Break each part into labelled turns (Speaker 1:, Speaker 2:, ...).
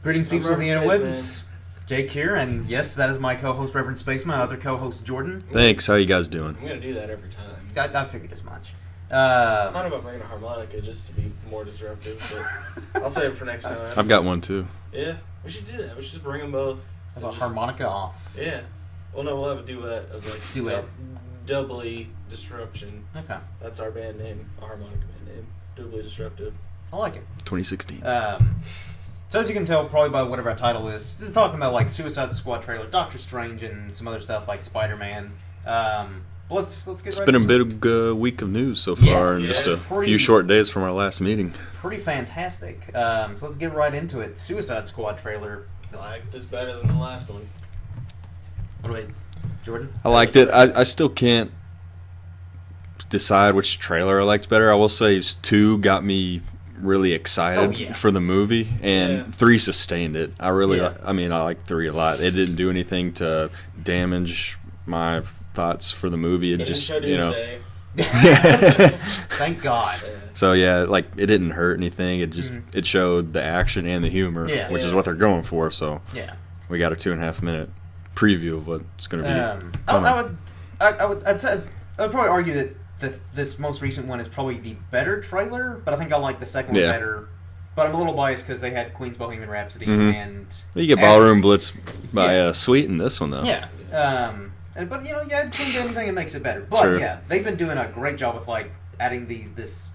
Speaker 1: Greetings, people of the
Speaker 2: Reverend
Speaker 1: interwebs. Jake here, and yes, that is my co-host, Reverend Spaceman, other co-host, Jordan.
Speaker 3: Thanks. How you guys doing?
Speaker 2: I'm going to do that every time.
Speaker 1: I figured as much.
Speaker 2: I thought about bringing a harmonica just to be more disruptive, but I'll save it for next time.
Speaker 3: I've got one too.
Speaker 2: Yeah, we should do that. We should just bring them both.
Speaker 1: Have a harmonica off.
Speaker 2: Yeah. Well, no, we'll have a duet of like
Speaker 1: Duet.
Speaker 2: Doubly Disruption.
Speaker 1: Okay.
Speaker 2: That's our band name, our harmonica band name. Doubly Disruptive.
Speaker 1: I like it.
Speaker 3: 2016.
Speaker 1: So as you can tell, probably by whatever our title is, this is talking about like Suicide Squad trailer, Doctor Strange, and some other stuff like Spider-Man. But let's get
Speaker 3: It's
Speaker 1: right
Speaker 3: been a
Speaker 1: into
Speaker 3: big week of news so far, and just a
Speaker 1: pretty-
Speaker 3: few short days from our last meeting.
Speaker 1: Pretty fantastic. So let's get right into it. Suicide Squad trailer.
Speaker 2: I like this better than the last one.
Speaker 1: What do we, Jordan?
Speaker 3: I liked it. I still can't decide which trailer I liked better. I will say 2 got me really excited for the movie, and 3 sustained it. I like 3 a lot. It didn't do anything to damage my thoughts for the movie. It just,
Speaker 1: Thank God.
Speaker 3: So yeah, like it didn't hurt anything. It just it showed the action and the humor, which is what they're going for. So we got a 2.5 minute preview of what it's going to be.
Speaker 1: I'd probably argue that this most recent one is probably the better trailer, but I think I like the second one better. But I'm a little biased because they had Queen's Bohemian Rhapsody and
Speaker 3: you get Ballroom Blitz by Sweet in this one though.
Speaker 1: Yeah. But you add Queen to anything, it makes it better. But they've been doing a great job with like adding these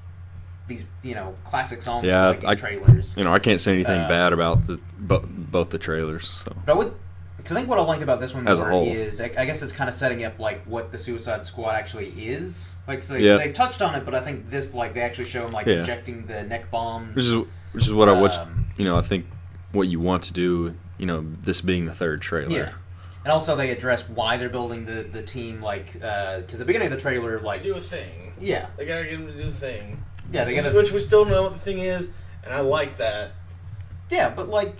Speaker 1: classic songs to like, these trailers.
Speaker 3: I can't say anything bad about both the trailers. So.
Speaker 1: But because I think what I like about this one
Speaker 3: as a whole
Speaker 1: is I guess it's kind of setting up like what the Suicide Squad actually is. Like so they've touched on it, but I think this like they actually show them like injecting the neck bombs.
Speaker 3: Which is what I think what you want to do. This being the third trailer.
Speaker 1: Yeah. And also, they address why they're building the team, like, because the beginning of the trailer, like...
Speaker 2: To do a thing.
Speaker 1: Yeah.
Speaker 2: They gotta get them to do the thing.
Speaker 1: Yeah, they gotta...
Speaker 2: Which we still don't know what the thing is, and I like that.
Speaker 1: Yeah, but, like...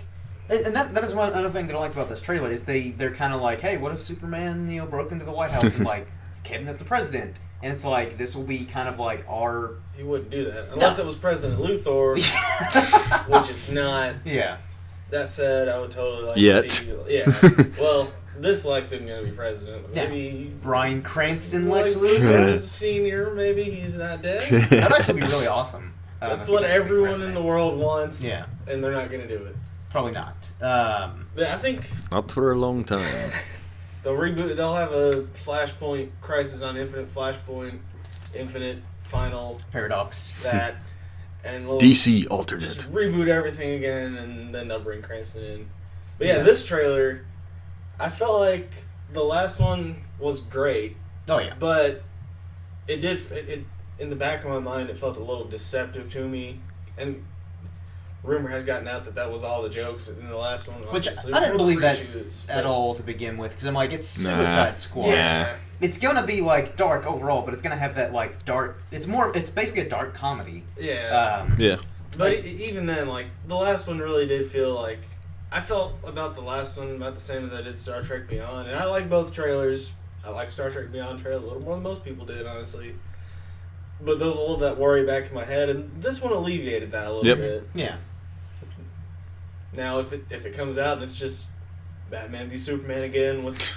Speaker 1: And that is one other thing that I like about this trailer, is they're kind of like, hey, what if Superman, broke into the White House and, like, kidnapped the president? And it's like, this will be kind of like our...
Speaker 2: He wouldn't do that. Unless it was President Luthor, which it's not.
Speaker 1: Yeah.
Speaker 2: That said, I would totally like to see... Yeah. Well... This Lex isn't going to be president. Maybe
Speaker 1: Bryan Cranston Lex
Speaker 2: Luthor is a senior. Maybe he's not dead.
Speaker 1: That'd actually be really awesome.
Speaker 2: That's what everyone in the world wants.
Speaker 1: Yeah.
Speaker 2: And they're not going to do it.
Speaker 1: Probably not.
Speaker 2: I think...
Speaker 3: Not for a long time.
Speaker 2: They'll reboot. They'll have a Flashpoint Crisis on Infinite, Flashpoint Infinite, Final...
Speaker 1: Paradox.
Speaker 2: That. And
Speaker 3: DC alternate.
Speaker 2: Just reboot everything again, and then they'll bring Cranston in. But yeah, this trailer... I felt like the last one was great.
Speaker 1: Oh yeah,
Speaker 2: but it in the back of my mind it felt a little deceptive to me, and rumor has gotten out that was all the jokes in the last one.
Speaker 1: Which I didn't believe that at all to begin with, because I'm like, it's Suicide Squad.
Speaker 2: Yeah,
Speaker 1: it's gonna be like dark overall, but it's gonna have that like dark. It's basically a dark comedy.
Speaker 2: Yeah. But even then, like the last one really did feel like. I felt about the last one about the same as I did Star Trek Beyond, and I like both trailers. I like Star Trek Beyond trailer a little more than most people did, honestly. But there was a little that worry back in my head, and this one alleviated that a little bit.
Speaker 1: Yeah.
Speaker 2: Now, if it comes out and it's just Batman v Superman again with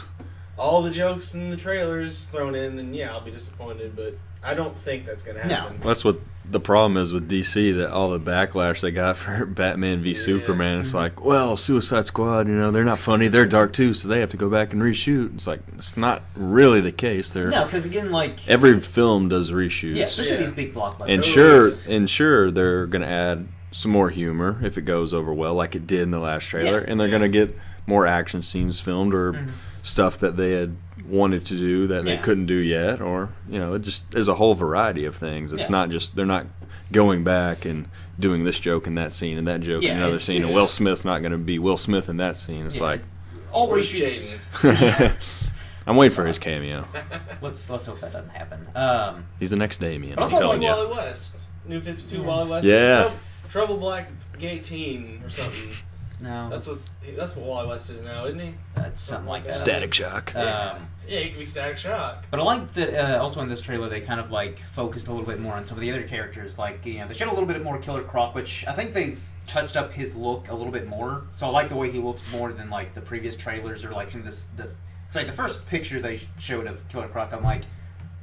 Speaker 2: all the jokes in the trailers thrown in, then I'll be disappointed. But I don't think that's gonna happen.
Speaker 3: No. That's what the problem is with DC, that all the backlash they got for Batman v Superman. It's like, well, Suicide Squad, they're not funny, they're dark too, so they have to go back and reshoot. It's like, it's not really the case.
Speaker 1: No, because again, like
Speaker 3: every film does reshoots.
Speaker 1: Yeah, especially these big blockbusters.
Speaker 3: And sure, they're gonna add some more humor if it goes over well, like it did in the last trailer, and they're gonna get more action scenes filmed or stuff that they had wanted to do that they couldn't do yet, or it just is a whole variety of things. It's not just they're not going back and doing this joke in that scene and that joke in another scene, and Will Smith's not going to be Will Smith in that scene. It's like
Speaker 1: all reshoots.
Speaker 3: I'm waiting for his cameo.
Speaker 1: Let's hope that doesn't happen.
Speaker 3: He's the next Damien.
Speaker 2: I'm telling you. Wally West, New 52 Wally West.
Speaker 3: Yeah.
Speaker 2: Trouble Black Gay Teen or something.
Speaker 1: No,
Speaker 2: that's what Wally West is now, isn't he?
Speaker 1: That's something like that.
Speaker 3: Static Shock.
Speaker 2: Yeah, he could be Static Shock.
Speaker 1: But I like that also in this trailer they kind of like focused a little bit more on some of the other characters. Like they showed a little bit more Killer Croc, which I think they've touched up his look a little bit more. So I like the way he looks more than like the previous trailers or like some of this. It's like the first picture they showed of Killer Croc. I'm like,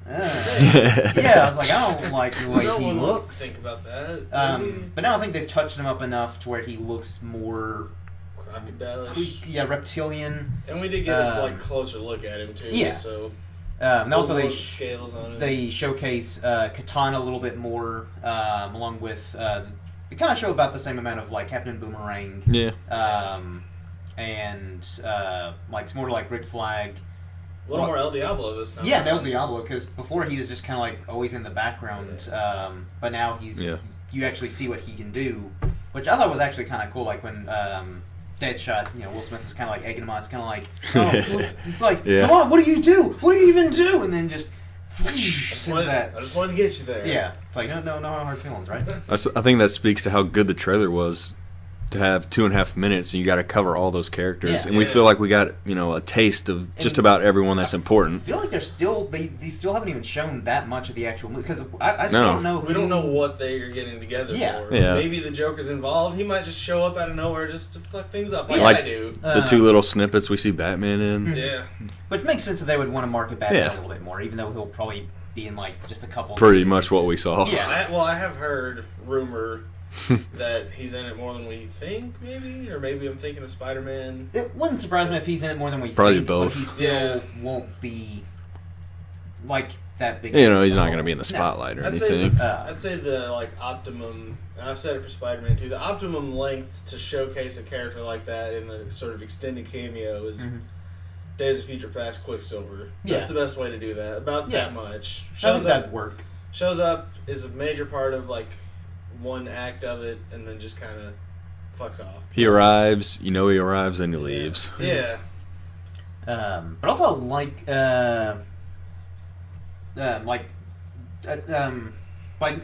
Speaker 1: yeah. I was like, I don't like the way
Speaker 2: no
Speaker 1: he
Speaker 2: one wants
Speaker 1: looks.
Speaker 2: to think about that.
Speaker 1: But now I think they've touched him up enough to where he looks more
Speaker 2: Crocodile-ish.
Speaker 1: reptilian.
Speaker 2: And we did get a like closer look at him too.
Speaker 1: Yeah.
Speaker 2: So
Speaker 1: And also
Speaker 2: scales on it.
Speaker 1: they showcase Katana a little bit more, along with they kind of show about the same amount of like Captain Boomerang.
Speaker 3: Yeah.
Speaker 1: And like it's more like Rick Flag.
Speaker 2: A little more El Diablo this time.
Speaker 1: Yeah, El Diablo, because before he was just kind of like always in the background, but now you actually see what he can do, which I thought was actually kind of cool. Like when Deadshot, Will Smith is kind of like egging him on. It's kind of like, he's like, come on, what do you do? What do you even do? And then just sends that.
Speaker 2: I just wanted to get you there.
Speaker 1: Yeah, it's like no hard feelings, right?
Speaker 3: I think that speaks to how good the trailer was. To have 2.5 minutes and you got to cover all those characters, and we feel like we got a taste of just about everyone that's important.
Speaker 1: I feel like they still haven't even shown that much of the actual movie because I still don't know.
Speaker 2: We don't know what they are getting together for.
Speaker 3: Yeah.
Speaker 2: Maybe the Joker's involved. He might just show up out of nowhere just to fuck things up like I do.
Speaker 3: The 2 little snippets we see Batman in.
Speaker 2: Yeah,
Speaker 1: which makes sense that they would want to market Batman a little bit more, even though he'll probably be in like just a couple.
Speaker 3: Pretty
Speaker 1: scenes.
Speaker 3: much what we saw.
Speaker 2: Yeah. I have heard rumor that he's in it more than we think, maybe, or maybe I'm thinking of Spider-Man.
Speaker 1: It wouldn't surprise me if he's in it more than we
Speaker 3: Probably
Speaker 1: think.
Speaker 3: both.
Speaker 1: But he still won't be like that big.
Speaker 3: He's not going to be in the spotlight or anything.
Speaker 2: I'd say the like optimum, and I've said it for Spider-Man too. The optimum length to showcase a character like that in a sort of extended cameo is Days of Future Past Quicksilver. That's the best way to do that. About that much.
Speaker 1: That'd work.
Speaker 2: Shows up, is a major part of like one act of it, and then just kind of fucks off.
Speaker 3: He arrives, he arrives, and he leaves.
Speaker 2: Yeah.
Speaker 1: But also I like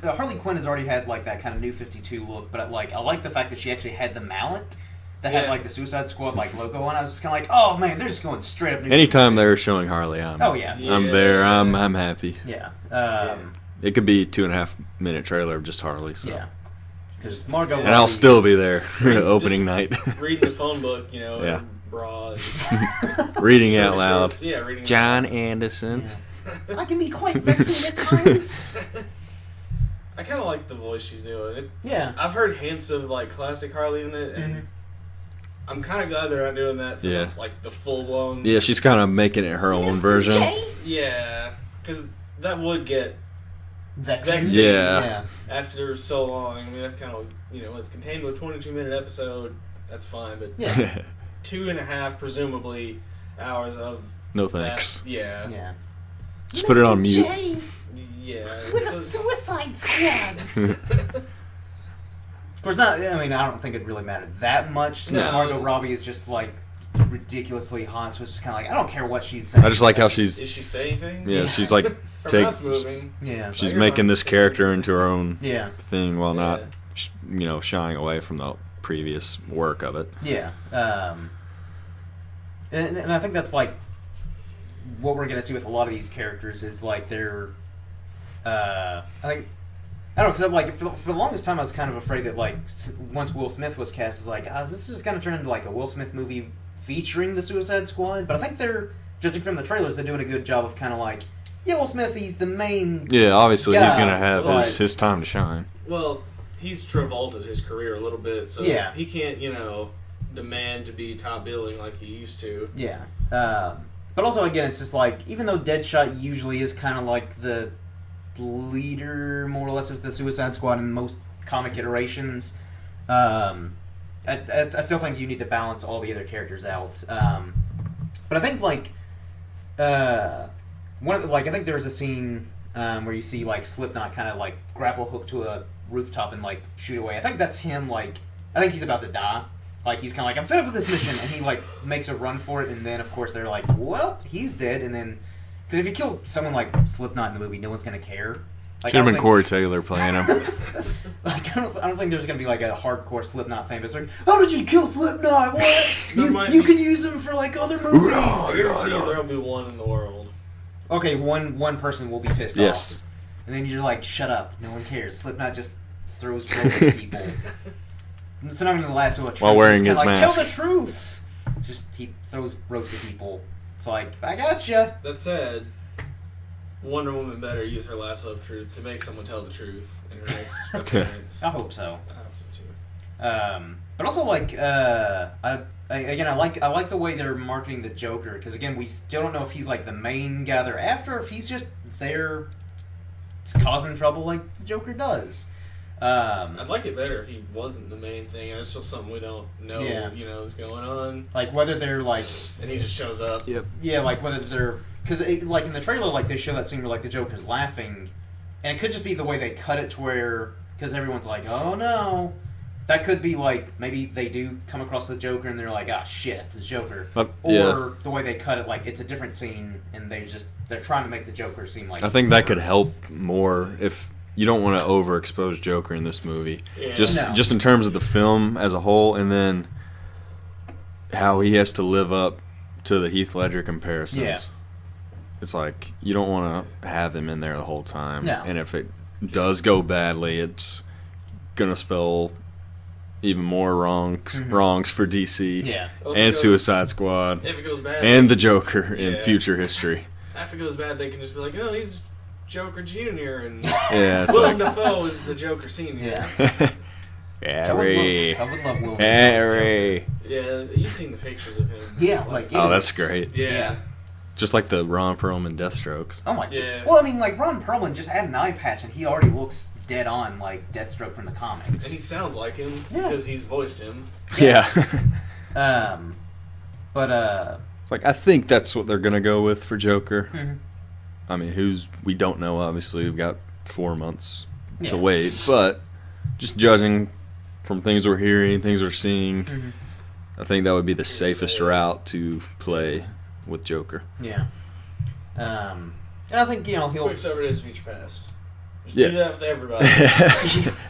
Speaker 1: Harley Quinn has already had like that kind of New 52 look, but I like the fact that she actually had the mallet that had like the Suicide Squad like logo on. I was just kind of like, oh man, they're just going straight up.
Speaker 3: Anytime they're showing Harley, I'm there. I'm happy.
Speaker 1: Yeah.
Speaker 3: It could be 2.5 minute trailer of just Harley. So.
Speaker 1: Yeah. Because Margot
Speaker 3: and I'll still be there opening night.
Speaker 2: Reading the phone book, bra.
Speaker 3: Reading out loud.
Speaker 2: Shorts. Yeah, reading.
Speaker 3: John Anderson.
Speaker 1: Yeah. I can be quite vexing at times.
Speaker 2: I kind of like the voice she's doing.
Speaker 1: I've
Speaker 2: heard hints of like classic Harley in it, and I'm kind of glad they're not doing that for like the full blown.
Speaker 3: Yeah, she's kind of making it her own version.
Speaker 2: Yeah, because that would get
Speaker 1: vexing.
Speaker 3: Yeah.
Speaker 2: After so long, I mean that's kind of it's contained to a 22-minute episode. That's fine, but 2.5 presumably hours of
Speaker 3: no thanks.
Speaker 2: That,
Speaker 1: yeah.
Speaker 3: Just put it on mute.
Speaker 2: Yeah.
Speaker 1: With a Suicide Squad. Of course, not. I mean, I don't think it really mattered that much since Margot Robbie is just like ridiculously hot. So it's just kind of like I don't care what she's saying.
Speaker 3: I just like how she's.
Speaker 2: Is she saying things?
Speaker 3: Yeah, she's like
Speaker 2: her mouth's moving.
Speaker 1: Yeah,
Speaker 3: she's making this character into her own thing while not, shying away from the previous work of it.
Speaker 1: Yeah, and I think that's like what we're gonna see with a lot of these characters is like they're. I think. I don't know, because for the longest time I was kind of afraid that like once Will Smith was cast, it's like, is this just going to turn into like a Will Smith movie featuring the Suicide Squad? But I think they're, judging from the trailers, they're doing a good job of kind of like, Will Smith, he's the main.
Speaker 3: Yeah, obviously he's going to have
Speaker 1: like,
Speaker 3: his time to shine.
Speaker 2: Well, he's Travolta'd his career a little bit, so he can't, demand to be top billing like he used to.
Speaker 1: Yeah. But also, again, it's just like, even though Deadshot usually is kind of like the leader, more or less, of the Suicide Squad in most comic iterations, I still think you need to balance all the other characters out. But I think I think there was a scene where you see like Slipknot kind of like grapple hook to a rooftop and like shoot away. I think that's him. Like I think he's about to die. Like he's kind of like, I'm fed up with this mission, and he like makes a run for it, and then of course they're like, well, he's dead, and then. Because if you kill someone like Slipknot in the movie, no one's going to care. Like,
Speaker 3: should have been Corey Taylor playing him.
Speaker 1: Like, I don't think there's going to be like a hardcore Slipknot fan. It's like, how did you kill Slipknot? What? you can use him for like other movies.
Speaker 2: There'll be one in the world.
Speaker 1: Okay, one person will be pissed off. And then you're like, shut up. No one cares. Slipknot just throws broken people. It's not even the last of a truth.
Speaker 3: While wearing
Speaker 1: it's
Speaker 3: his
Speaker 1: like,
Speaker 3: mask.
Speaker 1: Tell the truth. Just he throws ropes at people. It's like, I gotcha.
Speaker 2: That said, Wonder Woman better use her lasso of truth to make someone tell the truth in her next appearance.
Speaker 1: I hope so.
Speaker 2: I hope so too.
Speaker 1: But also like I like the way they're marketing the Joker because again we still don't know if he's like the main guy they're after or if he's just there causing trouble like the Joker does.
Speaker 2: I'd like it better if he wasn't the main thing. It's just something we don't know, is going on.
Speaker 1: Like whether they're like,
Speaker 2: and he just shows up.
Speaker 3: Yep.
Speaker 1: Yeah, like whether they're because like in the trailer, like they show that scene where like the Joker's laughing, and it could just be the way they cut it to where because everyone's like, oh no. That could be like maybe they do come across the Joker and they're like, ah, shit, it's the Joker. Or the way they cut it, like it's a different scene and they're trying to make the Joker seem like.
Speaker 3: I think that could help more if you don't want to overexpose Joker in this movie.
Speaker 2: Yeah.
Speaker 3: Just in terms of the film as a whole, and then how he has to live up to the Heath Ledger comparisons.
Speaker 1: Yeah.
Speaker 3: It's like you don't want to have him in there the whole time.
Speaker 1: No.
Speaker 3: And if it does go badly, it's gonna spell even more wrongs for DC.
Speaker 1: Yeah.
Speaker 3: And Suicide Squad.
Speaker 2: If it goes bad.
Speaker 3: And the Joker in future history.
Speaker 2: If it goes bad, they can just be like, oh, he's Joker Jr. and
Speaker 3: Yeah.
Speaker 2: Willem Dafoe is the Joker Sr.
Speaker 1: Yeah.
Speaker 3: Harry.
Speaker 1: I would love Will.
Speaker 3: Harry.
Speaker 2: Yeah, you've seen the pictures of him.
Speaker 1: Yeah, like
Speaker 3: Oh, that's great.
Speaker 2: Yeah.
Speaker 3: Just like the Ron Perlman Deathstrokes.
Speaker 1: Oh my.
Speaker 2: Yeah.
Speaker 1: Well, I mean, like Ron Perlman just had an eye patch, and he already looks dead on like Deathstroke from the comics.
Speaker 2: And he sounds like him because he's voiced him.
Speaker 3: Yeah.
Speaker 1: But
Speaker 3: It's like I think that's what they're gonna go with for Joker.
Speaker 1: Mm-hmm.
Speaker 3: I mean, we don't know. Obviously, we've got 4 months
Speaker 1: Yeah.
Speaker 3: to wait, but just judging from things we're hearing, things we're seeing, I think that would be the safest route to play with Joker.
Speaker 1: yeah. And I think he'll.
Speaker 2: Quicksilver Days of Future Past. Just
Speaker 3: Yeah.
Speaker 2: do that with everybody.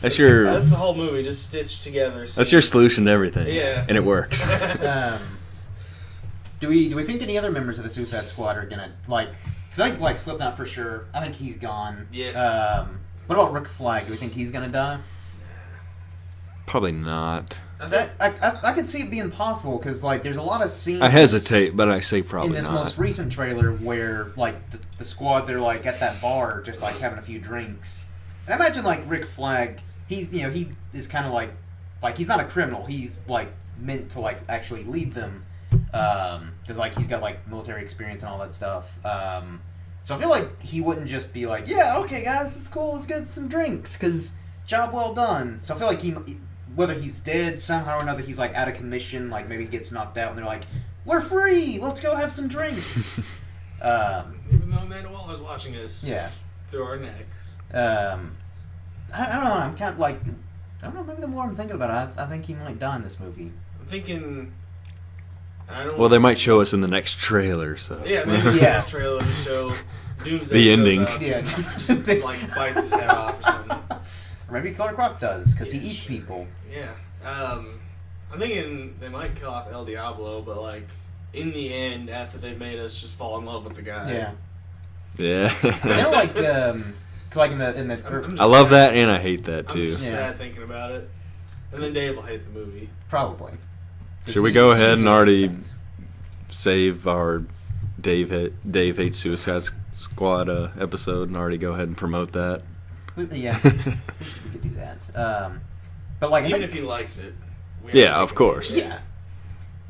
Speaker 3: That's your
Speaker 2: That's the whole movie, just stitched together.
Speaker 3: that's your solution to everything.
Speaker 2: Yeah.
Speaker 3: And it works.
Speaker 1: Do we think any other members of the Suicide Squad are gonna like? Because I think like Slipknot for sure. I think he's gone.
Speaker 2: Yeah.
Speaker 1: What about Rick Flag? Do we think he's gonna die?
Speaker 3: Probably not.
Speaker 1: I could see it being possible because like there's a lot of scenes.
Speaker 3: I hesitate, but I say probably
Speaker 1: in this
Speaker 3: not.
Speaker 1: most recent trailer where like the squad they're like at that bar just like having a few drinks, and I imagine like Rick Flag, he is kind of like he's not a criminal. He's like meant to like actually lead them because like he's got like military experience and all that stuff. So I feel like he wouldn't just be like, yeah, okay guys, it's cool, let's get some drinks because job well done. So I feel like whether he's dead somehow or another, he's like out of commission, like maybe he gets knocked out and they're like, we're free, let's go have some drinks.
Speaker 2: Even though Amanda Waller's watching us through our necks.
Speaker 1: I don't know, I'm kind of like, I don't know, maybe the more I'm thinking about it, I think he might die in this movie.
Speaker 2: I'm thinking...
Speaker 3: Well, they might show us in the next trailer, so...
Speaker 2: Yeah, maybe the trailer to show Doomsday
Speaker 3: The
Speaker 2: shows
Speaker 3: ending.
Speaker 2: up,
Speaker 1: Yeah.
Speaker 2: just, like, bites his head off or something.
Speaker 1: Or maybe Killer Croc does, because he eats people.
Speaker 2: Yeah. I'm thinking they might kill off El Diablo, but, like, in the end, after they've made us just fall in love with the guy.
Speaker 1: Yeah.
Speaker 3: Yeah.
Speaker 1: You know, like, cause like in the
Speaker 2: I'm
Speaker 3: I love that and I hate that, too.
Speaker 2: I'm just sad thinking about it. And then Dave will hate the movie.
Speaker 1: probably.
Speaker 3: Should we go ahead and already save our Dave Hates Suicide Squad episode and already go ahead and promote that?
Speaker 1: Yeah, we could do that. But like,
Speaker 2: Even if he likes it.
Speaker 3: Yeah, of course.
Speaker 1: Yeah.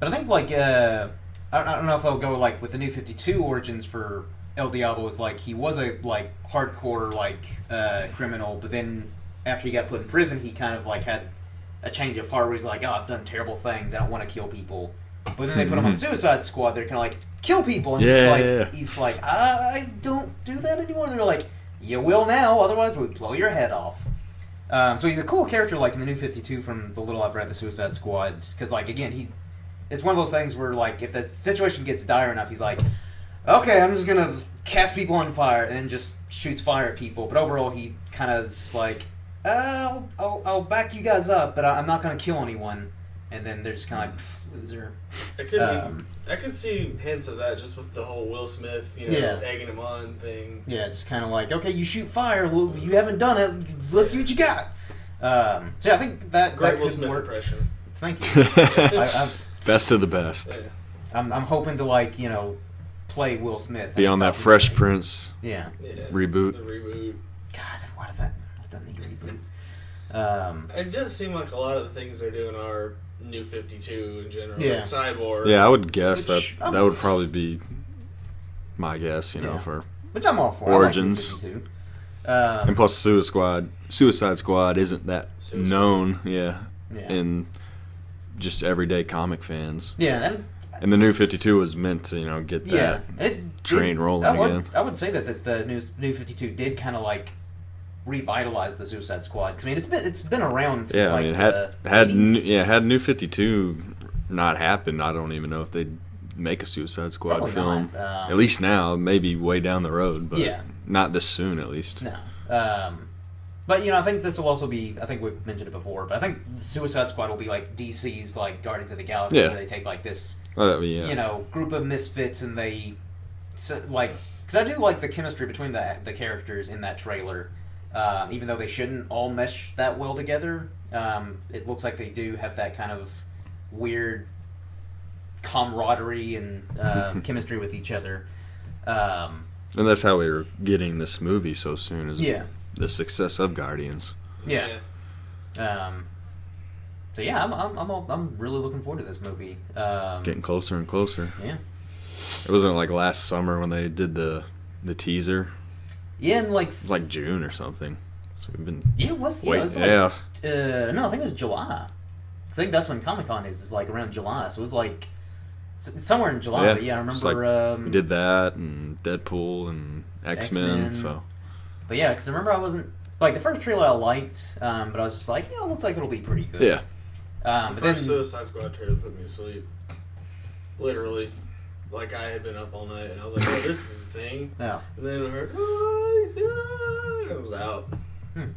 Speaker 1: But I think like I don't know if they'll go like with the New 52 origins for El Diablo is like he was a like hardcore like criminal, but then after he got put in prison, he kind of like had a change of heart where he's like, oh, I've done terrible things, I don't want to kill people. But then they put him on the Suicide Squad, they're kind of like, kill people, and he's like, I don't do that anymore. And they're like, you will now, otherwise we blow your head off. So he's a cool character, like in the New 52 from the little I've read, the Suicide Squad, because like again, it's one of those things where like if the situation gets dire enough, he's like, okay, I'm just gonna catch people on fire, and then just shoots fire at people. But overall, he kind of is like, I'll back you guys up, but I'm not gonna kill anyone. And then they're just kind of like, loser.
Speaker 2: I could see hints of that just with the whole Will Smith, egging him on thing.
Speaker 1: Yeah, just kind of like, okay, you shoot fire, well, you haven't done it, let's see what you got. So yeah, I think that
Speaker 2: Great
Speaker 1: that
Speaker 2: Will
Speaker 1: could
Speaker 2: Smith
Speaker 1: work.
Speaker 2: impression.
Speaker 1: Thank you.
Speaker 3: Best of the best.
Speaker 2: Yeah.
Speaker 1: I'm hoping to play Will Smith.
Speaker 3: Be on that Fresh Prince
Speaker 1: Yeah.
Speaker 3: reboot.
Speaker 2: The reboot.
Speaker 1: God, why does that need a reboot?
Speaker 2: It does seem like a lot of the things they're doing are New 52 in general.
Speaker 1: Yeah.
Speaker 2: Like Cyborg.
Speaker 3: Yeah, I would guess
Speaker 1: Which,
Speaker 3: that would probably be my guess,
Speaker 1: Yeah.
Speaker 3: for
Speaker 1: Which I'm all for.
Speaker 3: Origins.
Speaker 1: I like New 52.
Speaker 3: and plus Suicide Squad isn't that
Speaker 2: Suicide.
Speaker 3: known,
Speaker 1: Yeah.
Speaker 3: in just everyday comic fans.
Speaker 1: Yeah.
Speaker 3: And the New 52 was meant to, get that train rolling again.
Speaker 1: I would say that the New 52 did kind of revitalize the Suicide Squad. 'Cause, I mean, it's been around since
Speaker 3: Yeah, I mean,
Speaker 1: the
Speaker 3: had
Speaker 1: 80s.
Speaker 3: had New 52 not happened, I don't even know if they'd make a Suicide Squad
Speaker 1: Probably
Speaker 3: film.
Speaker 1: not.
Speaker 3: At least now, maybe way down the road, but
Speaker 1: Yeah.
Speaker 3: not this soon, at least.
Speaker 1: No. But I think this will also be. I think we've mentioned it before, but I think Suicide Squad will be like DC's Guardians of the Galaxy.
Speaker 3: Yeah.
Speaker 1: Where they take this
Speaker 3: Yeah.
Speaker 1: group of misfits and they because I do like the chemistry between the characters in that trailer. Even though they shouldn't all mesh that well together, it looks like they do have that kind of weird camaraderie and chemistry with each other.
Speaker 3: And that's how we were getting this movie so soon, is
Speaker 1: Yeah.
Speaker 3: the success of Guardians.
Speaker 1: Yeah. So yeah, I'm really looking forward to this movie.
Speaker 3: Getting closer and closer.
Speaker 1: Yeah.
Speaker 3: It wasn't like last summer when they did the teaser.
Speaker 1: Yeah, and
Speaker 3: It was like June or something. So we've been
Speaker 1: it was. Yeah,
Speaker 3: waiting.
Speaker 1: it was no, I think it was July. I think that's when Comic-Con is around July. So it was somewhere in July.
Speaker 3: Yeah,
Speaker 1: But yeah, I
Speaker 3: it's
Speaker 1: remember.
Speaker 3: we did that and Deadpool and X-Men.
Speaker 1: X-Men.
Speaker 3: So
Speaker 1: But yeah, because I remember I wasn't the first trailer I liked, but I was just it looks like it'll be pretty good.
Speaker 3: yeah,
Speaker 1: But
Speaker 2: The
Speaker 1: then
Speaker 2: first Suicide Squad trailer put me to sleep. Literally. Like, I had been up all night, and I was like, oh, this is the thing.
Speaker 1: yeah,
Speaker 2: And then I heard, it was out.
Speaker 1: fair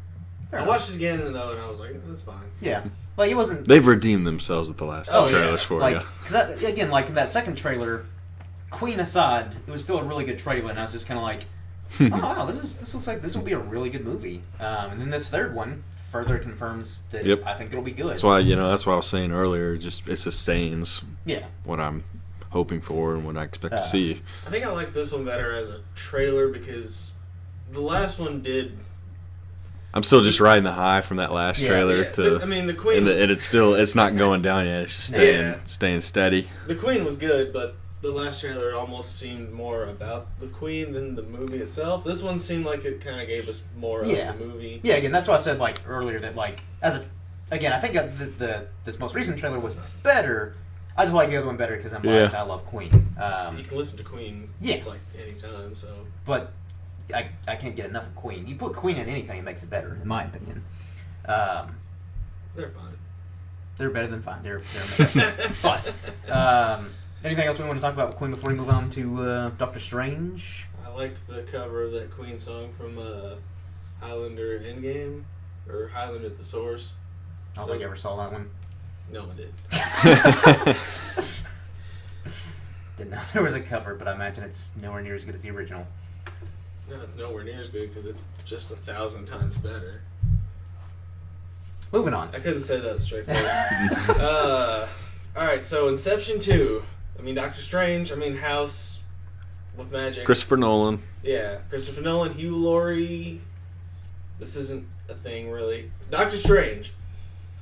Speaker 2: I
Speaker 1: enough.
Speaker 2: watched it again, and I was like, that's fine.
Speaker 1: Yeah, it wasn't.
Speaker 3: they've redeemed themselves with the last two
Speaker 2: Oh, yeah.
Speaker 3: trailers for you.
Speaker 1: Because again, in that second trailer, Queen aside, it was still a really good trailer, and I was just kind of oh wow, this looks like this will be a really good movie. And then this third one further confirms that
Speaker 3: Yep.
Speaker 1: I think it'll be good.
Speaker 3: That's why I was saying earlier. Just it sustains
Speaker 1: Yeah,
Speaker 3: what I'm hoping for and what I expect to see.
Speaker 2: I think I like this one better as a trailer because the last one did.
Speaker 3: I'm still just riding the high from that last trailer
Speaker 2: Yeah,
Speaker 3: to.
Speaker 2: the Queen.
Speaker 3: and it's not going down yet. It's just staying steady.
Speaker 2: The Queen was good, but the last trailer almost seemed more about the Queen than the movie itself. This one seemed like it kind of gave us more of the movie.
Speaker 1: Yeah, again, that's why I said earlier that again, I think this most recent trailer was better. I just like the other one better because I'm biased. I love Queen.
Speaker 2: You can listen to Queen anytime. So,
Speaker 1: but I can't get enough of Queen. You put Queen in anything, it makes it better, in my opinion.
Speaker 2: they're fine.
Speaker 1: They're better than fine. They're amazing. But anything else we want to talk about with Queen before we move on to Doctor Strange?
Speaker 2: I liked the cover of that Queen song from Highlander Endgame or Highlander at the Source.
Speaker 1: I don't think I ever saw that one.
Speaker 2: No one did.
Speaker 1: Didn't know there was a cover, but I imagine it's nowhere near as good as the original.
Speaker 2: No, it's nowhere near as good because it's just 1,000 times better.
Speaker 1: Moving on.
Speaker 2: I couldn't say that straightforward. Alright, so Inception 2. Doctor Strange. House with magic.
Speaker 3: Christopher Nolan.
Speaker 2: Yeah, Christopher Nolan, Hugh Laurie. This isn't a thing, really. Doctor Strange.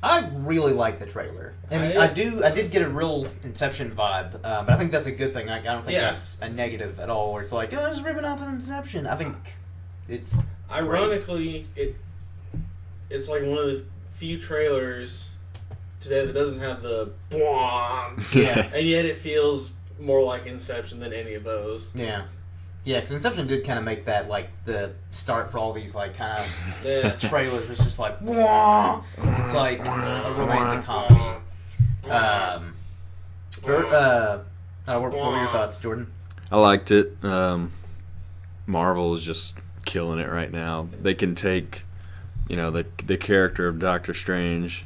Speaker 1: I really like the trailer. And I did get a real Inception vibe, but I think that's a good thing. I don't think that's a negative at all, where it's just ripping off an Inception. I think it's
Speaker 2: ironically, it's like one of the few trailers today that doesn't have the BWAM.
Speaker 1: Yeah.
Speaker 2: And yet it feels more like Inception than any of those.
Speaker 1: Yeah. Yeah, because Inception did kind of make that, the start for all these, kind of trailers. Was just Wah! It's like a romantic comedy. What were your thoughts, Jordan?
Speaker 3: I liked it. Marvel is just killing it right now. They can take, the character of Doctor Strange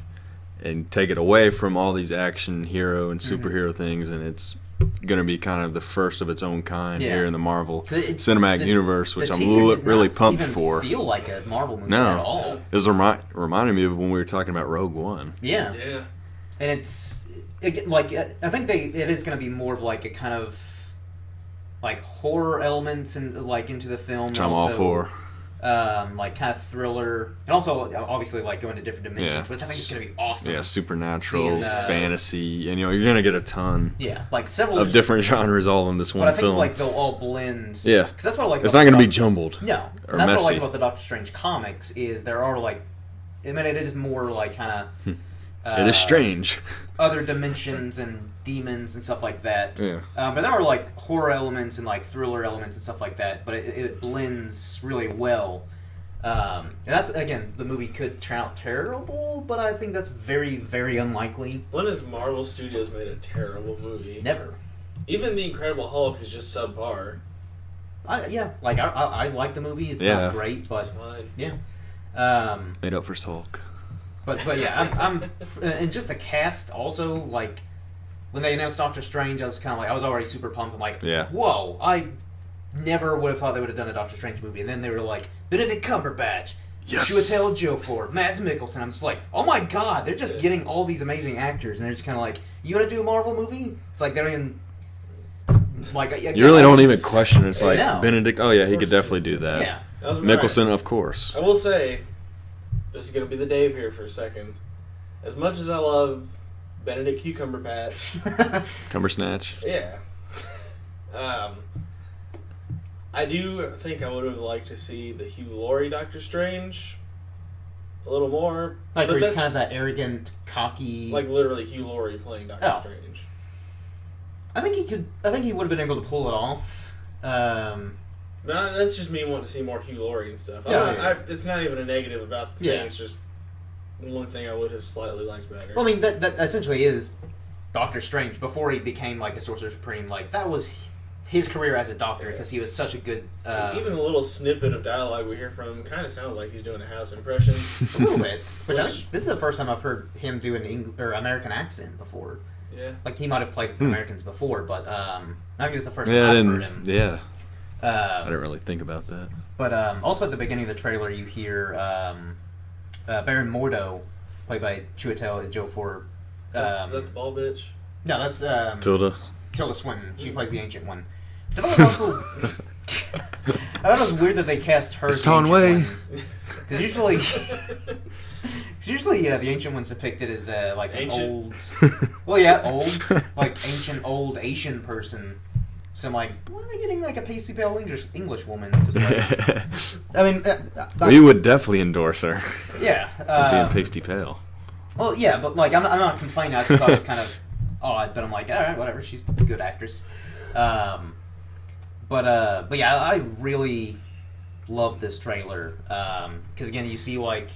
Speaker 3: and take it away from all these action hero and superhero things, and it's going to be kind of the first of its own kind
Speaker 1: Yeah.
Speaker 3: here in the Marvel
Speaker 1: 'Cause
Speaker 3: Cinematic Universe, which
Speaker 1: the
Speaker 3: I'm
Speaker 1: teaser did
Speaker 3: really
Speaker 1: not
Speaker 3: pumped
Speaker 1: even
Speaker 3: for.
Speaker 1: Feel like a Marvel movie
Speaker 3: No.
Speaker 1: at all.
Speaker 3: It was reminding me of when we were talking about Rogue One.
Speaker 1: Yeah.
Speaker 2: Yeah.
Speaker 1: And it's like I think it is going to be more of like a kind of like horror elements and like into the film.
Speaker 3: Which
Speaker 1: and
Speaker 3: I'm all
Speaker 1: also,
Speaker 3: for.
Speaker 1: Like kind of thriller, and also obviously like going to different dimensions,
Speaker 3: Yeah.
Speaker 1: which I think is going to be awesome.
Speaker 3: Yeah, supernatural,
Speaker 1: Seeing,
Speaker 3: fantasy, and you're going to get a ton
Speaker 1: Yeah, like several
Speaker 3: of different genres all in this one
Speaker 1: But I think
Speaker 3: film.
Speaker 1: like they'll all blend.
Speaker 3: Yeah.
Speaker 1: because that's what I like.
Speaker 3: It's
Speaker 1: about
Speaker 3: not going to
Speaker 1: the
Speaker 3: be jumbled.
Speaker 1: No,
Speaker 3: or
Speaker 1: and that's what I
Speaker 3: messy.
Speaker 1: like about the Doctor Strange comics is there are like, I mean, it is more like kind of.
Speaker 3: It is strange.
Speaker 1: Other dimensions and demons and stuff like that.
Speaker 3: Yeah.
Speaker 1: But there are like horror elements and like thriller elements and stuff like that. But it blends really well. And that's again, the movie could turn out terrible, but I think that's very, very unlikely.
Speaker 2: When has Marvel Studios made a terrible movie?
Speaker 1: Never.
Speaker 2: Even The Incredible Hulk is just subpar.
Speaker 1: I like the movie. It's
Speaker 3: Yeah.
Speaker 1: not great,
Speaker 2: It's
Speaker 1: but
Speaker 2: fine.
Speaker 1: yeah.
Speaker 3: Made up for Sulk.
Speaker 1: But yeah, I'm and just the cast also like when they announced Doctor Strange, I was kind of like I was already super pumped. I'm like,
Speaker 3: Yeah.
Speaker 1: whoa! I never would have thought they would have done a Doctor Strange movie, and then they were like Benedict Cumberbatch,
Speaker 3: Yes.
Speaker 1: Chiwetel Ejiofor, Mads Mikkelsen. I'm just like, oh my god! They're just getting all these amazing actors, and they're just kind of like, you want to do a Marvel movie? It's like they don't even like
Speaker 3: You really don't even question it. It's like
Speaker 1: No.
Speaker 3: Benedict. Oh yeah, he could definitely do that.
Speaker 1: Yeah.
Speaker 2: That was
Speaker 3: Mickelson, of course.
Speaker 2: I will say, this is going to be the Dave here for a second. As much as I love Benedict Cumberbatch,
Speaker 3: Cumbersnatch.
Speaker 2: yeah. I do think I would have liked to see the Hugh Laurie Doctor Strange a little more.
Speaker 1: Like
Speaker 2: but
Speaker 1: where he's
Speaker 2: that-
Speaker 1: kind of that arrogant, cocky.
Speaker 2: like literally Hugh Laurie playing Doctor
Speaker 1: Oh.
Speaker 2: Strange.
Speaker 1: I think he could. I think he would have been able to pull it off.
Speaker 2: No, that's just me wanting to see more Hugh Laurie and stuff.
Speaker 1: Yeah.
Speaker 2: It's not even a negative about the thing.
Speaker 1: Yeah.
Speaker 2: It's just one thing I would have slightly liked better.
Speaker 1: Well, I mean, that essentially is Doctor Strange before he became like the Sorcerer Supreme. Like that was his career as a doctor because he was such a good.
Speaker 2: Even the little snippet of dialogue we hear from him kind of sounds like he's doing a House impression.
Speaker 1: a little bit. Which I think this is the first time I've heard him do an American accent before.
Speaker 2: Yeah.
Speaker 1: Like he might have played Americans before, but I think it's the first
Speaker 3: Yeah, I
Speaker 1: time I've heard him.
Speaker 3: didn't. Yeah, I
Speaker 1: Uh,
Speaker 3: didn't really think about that.
Speaker 1: but also at the beginning of the trailer, you hear Baron Mordo, played by Chiwetel Ejiofor.
Speaker 2: Is that the ball bitch?
Speaker 1: No, that's
Speaker 3: Tilda.
Speaker 1: Tilda Swinton. She plays the Ancient One. I thought it was also. I thought it was weird that they cast her.
Speaker 3: It's
Speaker 1: as the
Speaker 3: Taun Wei.
Speaker 1: Ancient One. Because usually, the Ancient One's depicted as like an
Speaker 2: Ancient?
Speaker 1: old. Well, yeah, old, like ancient old Asian person. So I'm like, why are they getting like a pasty pale English woman to play? I mean,
Speaker 3: We would definitely endorse her
Speaker 1: yeah.
Speaker 3: for being pasty pale.
Speaker 1: Well, yeah, but like I'm not complaining. I just thought it was kind of odd, but I'm like, all right, whatever. She's a good actress. But yeah, I really love this trailer because again, you see like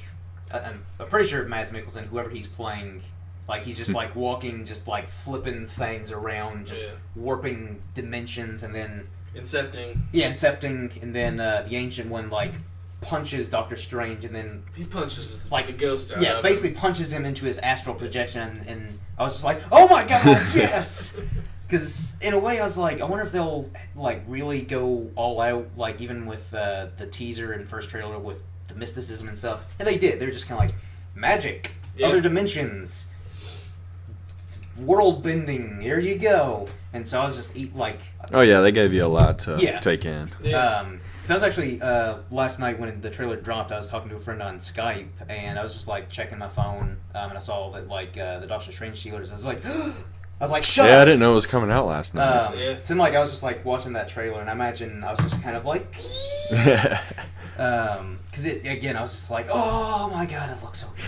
Speaker 1: I'm pretty sure Mads Mikkelsen, whoever he's playing, like he's just like walking, just like flipping things around, just
Speaker 2: Yeah.
Speaker 1: warping dimensions, and then
Speaker 2: Incepting.
Speaker 1: incepting, and then the Ancient One like punches Doctor Strange, and then
Speaker 2: He punches
Speaker 1: Like,
Speaker 2: the ghost out
Speaker 1: yeah,
Speaker 2: of
Speaker 1: basically
Speaker 2: him.
Speaker 1: punches him into his astral projection, and I was just like, oh my god, yes! Because in a way, I was like, I wonder if they'll like really go all out, like even with the teaser and first trailer with the mysticism and stuff, and they did. They're just kind of like magic,
Speaker 2: Yeah.
Speaker 1: other dimensions, world bending. Here you go. And so I was just like,
Speaker 3: Oh yeah, they gave you a lot to
Speaker 1: Yeah.
Speaker 3: take in.
Speaker 2: Yeah.
Speaker 1: so I was actually last night when the trailer dropped, I was talking to a friend on Skype, and I was just like checking my phone, and I saw that like the Doctor Strange trailers. I was like, shut
Speaker 3: Yeah, I
Speaker 1: up.
Speaker 3: didn't know it was coming out last night.
Speaker 2: Yeah.
Speaker 1: It seemed like I was just like watching that trailer, and I imagine I was just kind of like, because again, I was just like, oh my god, it looks so good.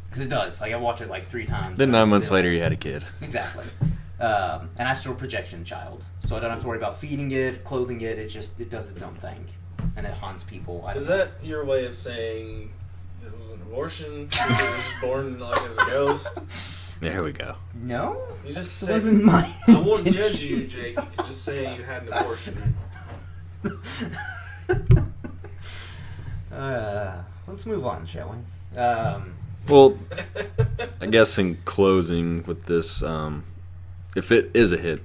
Speaker 1: Because it does. Like I watched it like 3 times.
Speaker 3: Then
Speaker 1: and
Speaker 3: 9
Speaker 1: it's
Speaker 3: months
Speaker 1: still-
Speaker 3: later, you had a kid.
Speaker 1: Exactly. An astral projection child, so I don't have to worry about feeding it, clothing it. It does its own thing, and it haunts people.
Speaker 2: Is that your way of saying it was an abortion? It was born like as a ghost?
Speaker 3: There we go.
Speaker 1: No,
Speaker 2: You just
Speaker 1: it
Speaker 2: said.
Speaker 1: wasn't my.
Speaker 2: I won't
Speaker 1: intention.
Speaker 2: judge you, Jake. You could just say you had an abortion.
Speaker 1: Let's move on, shall we?
Speaker 3: Well, I guess in closing with this, if it is a hit,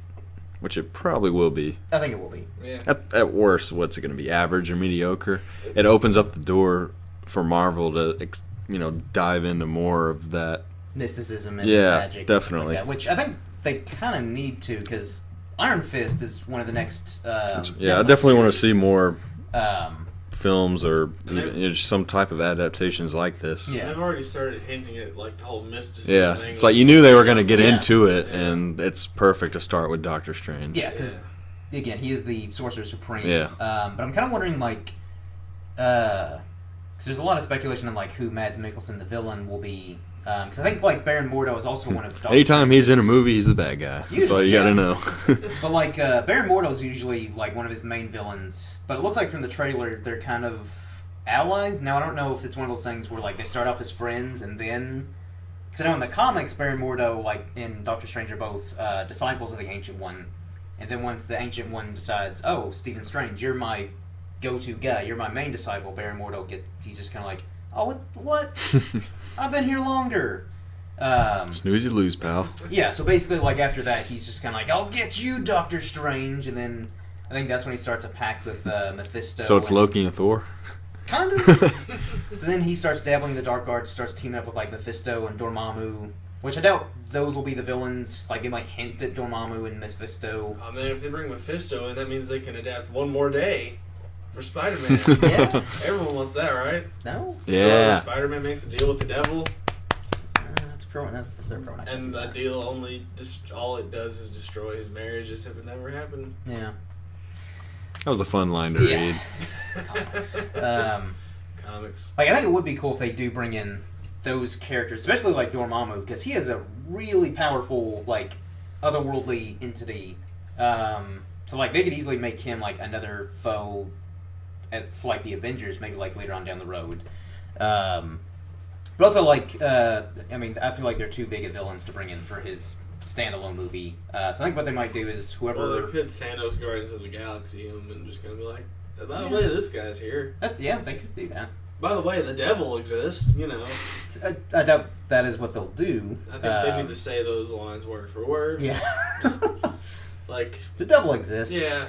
Speaker 3: which it probably will be.
Speaker 1: I think it will be.
Speaker 2: Yeah.
Speaker 3: At worst, what's it going to be? Average or mediocre? It opens up the door for Marvel to, dive into more of that.
Speaker 1: Mysticism and
Speaker 3: Yeah,
Speaker 1: magic.
Speaker 3: definitely.
Speaker 1: Like that, which I think they kind of need to, because Iron Fist is one of the next.
Speaker 3: I definitely want to see more
Speaker 1: Um,
Speaker 3: films or even, some type of adaptations like this.
Speaker 1: Yeah.
Speaker 2: They've already started hinting at like the whole mysticism
Speaker 3: Yeah,
Speaker 2: thing.
Speaker 3: it's like you knew they were going to get
Speaker 1: Yeah.
Speaker 3: into it,
Speaker 2: Yeah.
Speaker 3: and it's perfect to start with Doctor Strange.
Speaker 1: yeah, because again, he is the Sorcerer Supreme.
Speaker 3: Yeah.
Speaker 1: But I'm kind of wondering, like, because there's a lot of speculation on like who Mads Mikkelsen, the villain, will be. Because I think like Baron Mordo is also one of. Doctor
Speaker 3: Anytime he's in a
Speaker 1: Strange's-
Speaker 3: movie, he's the bad guy. That's all
Speaker 1: Usually,
Speaker 3: you got to know.
Speaker 1: But like Baron Mordo is usually like one of his main villains. But it looks like from the trailer they're kind of allies. Now I don't know if it's one of those things where like they start off as friends and then. Because I know in the comics, Baron Mordo, like in Doctor Strange, are both disciples of the Ancient One. And then once the Ancient One decides, oh, Stephen Strange, you're my go-to guy, you're my main disciple, Baron Mordo he's just kind of like, oh, what? I've been here longer.
Speaker 3: Snooze you lose, pal.
Speaker 1: Yeah, so basically, like, after that, he's just kind of like, I'll get you, Doctor Strange, and then I think that's when he starts a pact with Mephisto.
Speaker 3: So it's
Speaker 1: and-
Speaker 3: Loki and Thor?
Speaker 1: Kind of. So then he starts dabbling in the dark arts, starts teaming up with, like, Mephisto and Dormammu, which I doubt those will be the villains. Like, they might hint at Dormammu and Mephisto.
Speaker 2: I mean, if they bring Mephisto in, that means they can adapt one more day for Spider-Man.
Speaker 1: Yeah.
Speaker 2: Everyone wants that, right?
Speaker 1: No?
Speaker 3: Yeah.
Speaker 2: Spider-Man makes a deal with the devil,
Speaker 1: That's they're pro.
Speaker 2: and that deal only all it does is destroy his marriage as if it never happened.
Speaker 1: Yeah.
Speaker 3: That was a fun line to
Speaker 1: Yeah.
Speaker 3: read.
Speaker 1: Comics.
Speaker 2: Comics.
Speaker 1: Like, I think it would be cool if they do bring in those characters, especially like Dormammu, because he is a really powerful, like, otherworldly entity. So, like, they could easily make him, like, another foe as for, like, the Avengers, maybe, like, later on down the road. But also, like, I mean, I feel like they're too big of villains to bring in for his standalone movie. So I think what they might do is whoever...
Speaker 2: Well, they could Thanos Guardians of the Galaxy him and just kind of be like, by the way, this guy's here.
Speaker 1: Yeah, they could do that.
Speaker 2: By the way, the devil exists, you know.
Speaker 1: I doubt that is what they'll do.
Speaker 2: I think they need to say those lines word for word.
Speaker 1: Yeah.
Speaker 2: Like,
Speaker 1: The devil exists.
Speaker 2: yeah.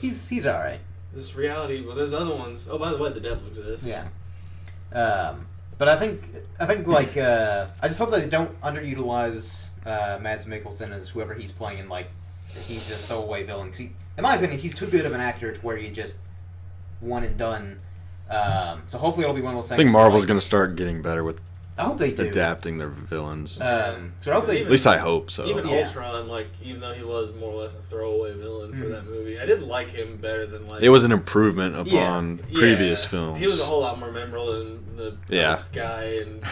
Speaker 1: He's alright.
Speaker 2: This reality, but there's other ones. Oh, by the way, the devil exists.
Speaker 1: Yeah. But I think like I just hope that they don't underutilize Mads Mikkelsen as whoever he's playing, and like he's a throwaway villain. 'Cause in my opinion, he's too good of an actor to where you just one and done. So hopefully it'll be one of those things.
Speaker 3: I think Marvel's
Speaker 1: like,
Speaker 3: going to start getting better with
Speaker 1: I hope they do.
Speaker 3: adapting their villains.
Speaker 1: So I hope they.
Speaker 3: At least I hope so.
Speaker 2: Even
Speaker 1: Yeah.
Speaker 2: Ultron, like, even though he was more or less a throwaway villain for that movie, I did like him better than, like...
Speaker 3: It was an improvement upon
Speaker 2: Yeah.
Speaker 3: previous films.
Speaker 2: He was a whole lot more memorable than the elf guy and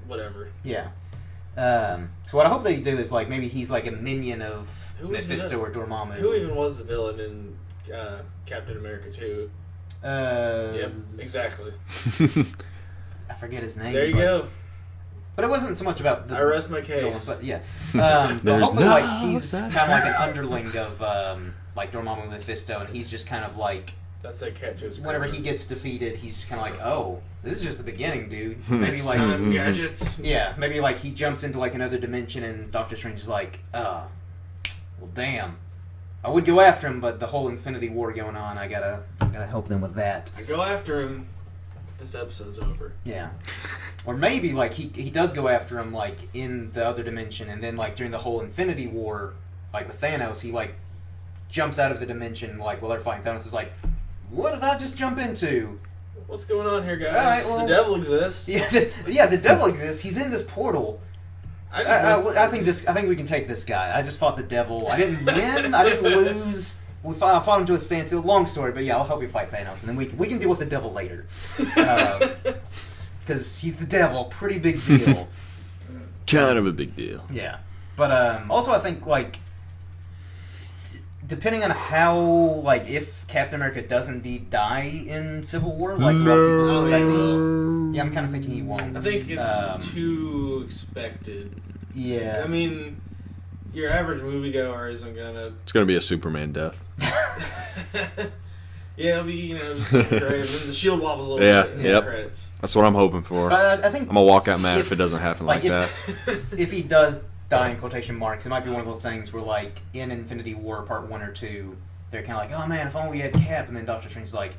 Speaker 2: whatever.
Speaker 1: Yeah. So what I hope they do is like maybe he's like a minion of
Speaker 2: Who was
Speaker 1: Mephisto or Dormammu.
Speaker 2: Who even was the villain in Captain America 2? Yep, exactly.
Speaker 1: I forget his name.
Speaker 2: There you
Speaker 1: but,
Speaker 2: go.
Speaker 1: But it wasn't so much about the
Speaker 2: I rest my
Speaker 1: villain,
Speaker 2: case.
Speaker 1: but yeah. But
Speaker 3: There's
Speaker 1: hopefully,
Speaker 3: no
Speaker 1: like he's
Speaker 3: such
Speaker 1: kind of like an underling of like Dormammu and Mephisto, and he's just kind of like
Speaker 2: That's a cat to his
Speaker 1: whenever he
Speaker 2: crown.
Speaker 1: gets defeated, he's just kind of like, oh, this is just the beginning, dude.
Speaker 3: Hmm.
Speaker 1: Maybe
Speaker 3: Next
Speaker 1: like
Speaker 2: Time gadgets.
Speaker 1: yeah, maybe like he jumps into like another dimension, and Doctor Strange is like, well, damn. I would go after him, but the whole Infinity War going on, I gotta help them with that.
Speaker 2: I go after him. This episode's over.
Speaker 1: Yeah. Or maybe like he does go after him like in the other dimension, and then like during the whole Infinity War, like with Thanos, he like jumps out of the dimension like while they're fighting. Thanos is like, "What did I just jump into?"
Speaker 2: What's going on here, guys?
Speaker 1: All right, well-
Speaker 2: the devil exists.
Speaker 1: Yeah, the devil exists. He's in this portal. I think we can take this guy. I just fought the devil. I didn't win. I didn't lose. I fought him to a standstill. Long story, but yeah, I'll help you fight Thanos, and then we can deal with the devil later. Because he's the devil, pretty big deal.
Speaker 3: Kind of a big deal.
Speaker 1: Yeah, but also I think like depending on how like if Captain America does indeed die in Civil War, like a lot of people suspect he. Yeah, I'm kind of thinking he won't.
Speaker 2: I think it's too expected.
Speaker 1: Yeah.
Speaker 2: I mean, your average moviegoer isn't gonna.
Speaker 3: It's going to be a Superman death.
Speaker 2: Yeah, it'll be, just great. And then the shield wobbles a little
Speaker 3: Yeah,
Speaker 2: bit in
Speaker 3: yep.
Speaker 2: the credits.
Speaker 3: That's what I'm hoping for.
Speaker 1: I think
Speaker 3: I'm going to walk out mad if it doesn't happen like that.
Speaker 1: if he does die in quotation marks. It might be one of those things where, like, in Infinity War Part 1 or 2, they're kind of like, oh man, if only we had Cap, and then Doctor Strange's like,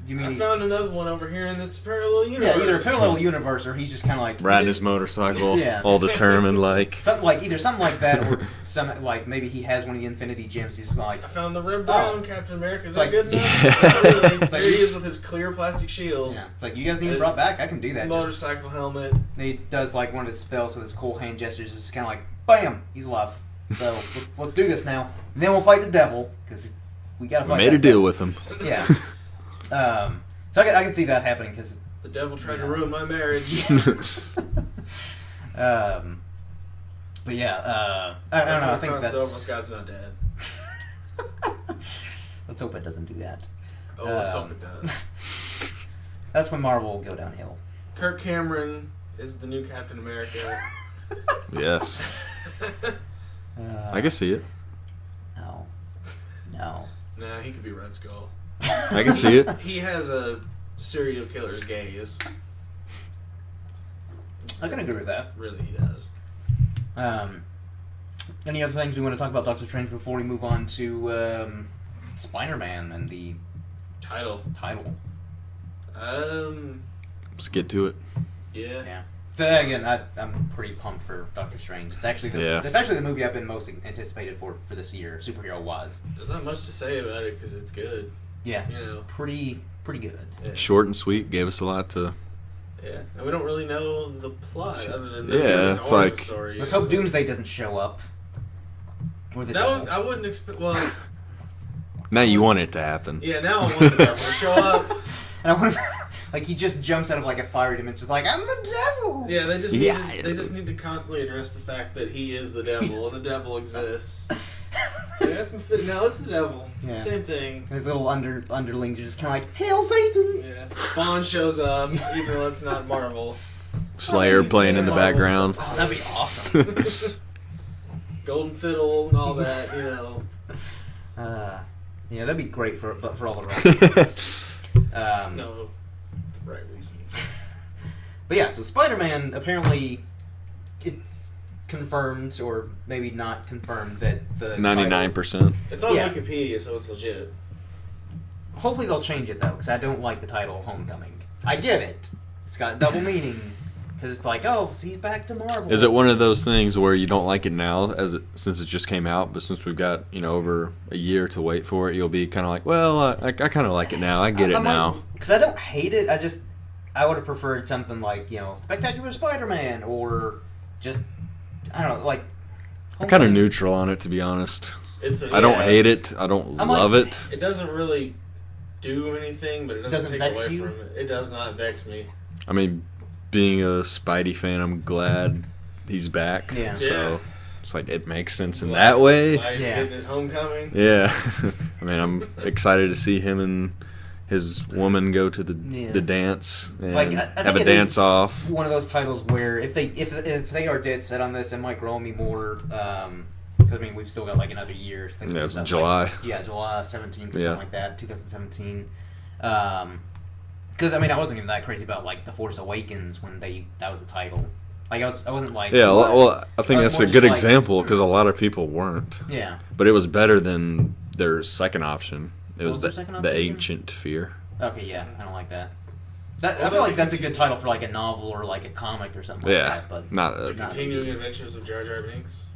Speaker 1: do you mean
Speaker 2: I found another one over here in this parallel universe.
Speaker 1: Yeah, either a parallel universe, or he's just kind of like...
Speaker 3: Riding his motorcycle,
Speaker 1: Yeah.
Speaker 3: all determined, like...
Speaker 1: Something like, either something like that, or some, like, maybe he has one of the Infinity Gems, he's like...
Speaker 2: I found the Red Brown Captain America. Is
Speaker 1: It's
Speaker 2: that
Speaker 1: like-
Speaker 2: good enough?
Speaker 3: Yeah.
Speaker 2: Really?
Speaker 1: It's like
Speaker 2: There he is with his clear plastic shield.
Speaker 1: Yeah, it's like, you guys need him
Speaker 2: His
Speaker 1: brought back, I can do that.
Speaker 2: Motorcycle helmet.
Speaker 1: Then he does, like, one of his spells with his cool hand gestures, it's kind of like, bam, he's alive. So, let's do this now. And then we'll fight the devil, because we gotta
Speaker 3: We
Speaker 1: fight
Speaker 3: made a
Speaker 1: that
Speaker 3: deal
Speaker 1: devil.
Speaker 3: with him.
Speaker 1: Yeah. So I can see that happening, because...
Speaker 2: The devil tried to ruin my marriage.
Speaker 1: But yeah, I don't know, I think that's...
Speaker 2: God's not dead.
Speaker 1: Let's hope it doesn't do that.
Speaker 2: Oh, let's hope it does.
Speaker 1: That's when Marvel will go downhill.
Speaker 2: Kirk Cameron is the new Captain America.
Speaker 3: Yes. I can see it.
Speaker 1: No.
Speaker 2: Nah, he could be Red Skull.
Speaker 3: I can see it.
Speaker 2: He has a serial killer's gaze.
Speaker 1: I can agree with that.
Speaker 2: Really, he does.
Speaker 1: Any other things we want to talk about Doctor Strange before we move on to Spider-Man and the
Speaker 2: Title.
Speaker 3: Let's get to it.
Speaker 2: Yeah.
Speaker 1: Yeah. So again, I'm pretty pumped for Doctor Strange. It's actually the movie I've been most anticipated for this year, superhero wise.
Speaker 2: There's not much to say about it because it's good.
Speaker 1: Yeah.
Speaker 2: You know.
Speaker 1: Pretty good.
Speaker 2: Yeah.
Speaker 3: Short and sweet, gave us a lot to...
Speaker 2: Yeah, and we don't really know the plot other than
Speaker 3: it's like...
Speaker 2: story.
Speaker 1: Let's hope Doomsday doesn't show up. Or the devil.
Speaker 2: I wouldn't expect. Well,
Speaker 3: Now you want it to happen.
Speaker 2: yeah. Now I want the devil to show up.
Speaker 1: And I want like he just jumps out of like a fire dimension, like I'm the devil.
Speaker 2: Yeah, they just
Speaker 3: Yeah.
Speaker 2: they just need to constantly address the fact that he is the devil and the devil exists. So that's now it's the devil.
Speaker 1: Yeah.
Speaker 2: Same thing.
Speaker 1: And his little underlings are just kind of like, Hail Satan!
Speaker 2: Yeah. Spawn shows up, even though it's not Marvel.
Speaker 3: Slayer
Speaker 2: He's
Speaker 3: playing in the
Speaker 2: Marvel,
Speaker 3: background.
Speaker 1: Oh, that'd be awesome.
Speaker 2: Golden Fiddle and all that, you know.
Speaker 1: Yeah, that'd be great for all the wrong reasons.
Speaker 2: No, the right reasons.
Speaker 1: But yeah, so Spider-Man, apparently, it's confirmed, or maybe not confirmed, that the
Speaker 3: 99%.
Speaker 2: It's on
Speaker 1: Yeah.
Speaker 2: Wikipedia, so it's legit.
Speaker 1: Hopefully they'll change it, though, because I don't like the title Homecoming. I get it. It's got double meaning. Because it's like, oh, he's back to Marvel.
Speaker 3: Is it one of those things where you don't like it now, since it just came out, but since we've got over a year to wait for it, you'll be kind of like, well, I kind of like it now. I get it now.
Speaker 1: Because I don't hate it. I would have preferred something like, Spectacular Spider-Man, or just, I don't know, like...
Speaker 3: I'm kind of neutral on it, to be honest. I don't
Speaker 2: Yeah.
Speaker 3: hate it. I don't love it.
Speaker 2: It doesn't really do anything, but it doesn't take
Speaker 1: vex
Speaker 2: away
Speaker 1: you?
Speaker 2: from it. It does not vex me.
Speaker 3: I mean, being a Spidey fan, I'm glad he's back.
Speaker 1: Yeah.
Speaker 3: So
Speaker 2: Yeah.
Speaker 3: it's like it makes sense in that way.
Speaker 2: Glad he's
Speaker 1: Yeah.
Speaker 2: getting his homecoming.
Speaker 3: Yeah. I mean, I'm excited to see him and his woman go to the dance and
Speaker 1: Like, I
Speaker 3: have
Speaker 1: think
Speaker 3: a
Speaker 1: it
Speaker 3: dance
Speaker 1: is
Speaker 3: off.
Speaker 1: one of those titles where if they are dead set on this, it might grow on me more. Because I mean, we've still got like another year. To think
Speaker 3: Yeah,
Speaker 1: about
Speaker 3: it's
Speaker 1: stuff.
Speaker 3: July.
Speaker 1: Like, July 17th or
Speaker 3: Yeah.
Speaker 1: something like that, 2017. Because I mean, I wasn't even that crazy about like The Force Awakens when that was the title. Like I wasn't like
Speaker 3: Yeah,
Speaker 1: what?
Speaker 3: well, I think
Speaker 1: I was
Speaker 3: that's
Speaker 1: more
Speaker 3: a
Speaker 1: just
Speaker 3: good
Speaker 1: like-
Speaker 3: example because a lot of people weren't.
Speaker 1: Yeah.
Speaker 3: But it was better than their second option. It was
Speaker 1: was their second
Speaker 3: the
Speaker 1: option again?
Speaker 3: Ancient Fear.
Speaker 1: Okay, yeah, I don't like that. I
Speaker 2: Well,
Speaker 1: feel
Speaker 2: that'd
Speaker 1: like
Speaker 2: be
Speaker 1: that's a good
Speaker 2: considered-
Speaker 1: title for like a novel or like a comic or something like
Speaker 3: Yeah,
Speaker 1: that. But
Speaker 3: not
Speaker 2: The
Speaker 3: a,
Speaker 2: Continuing Adventures of Jar Jar Binks.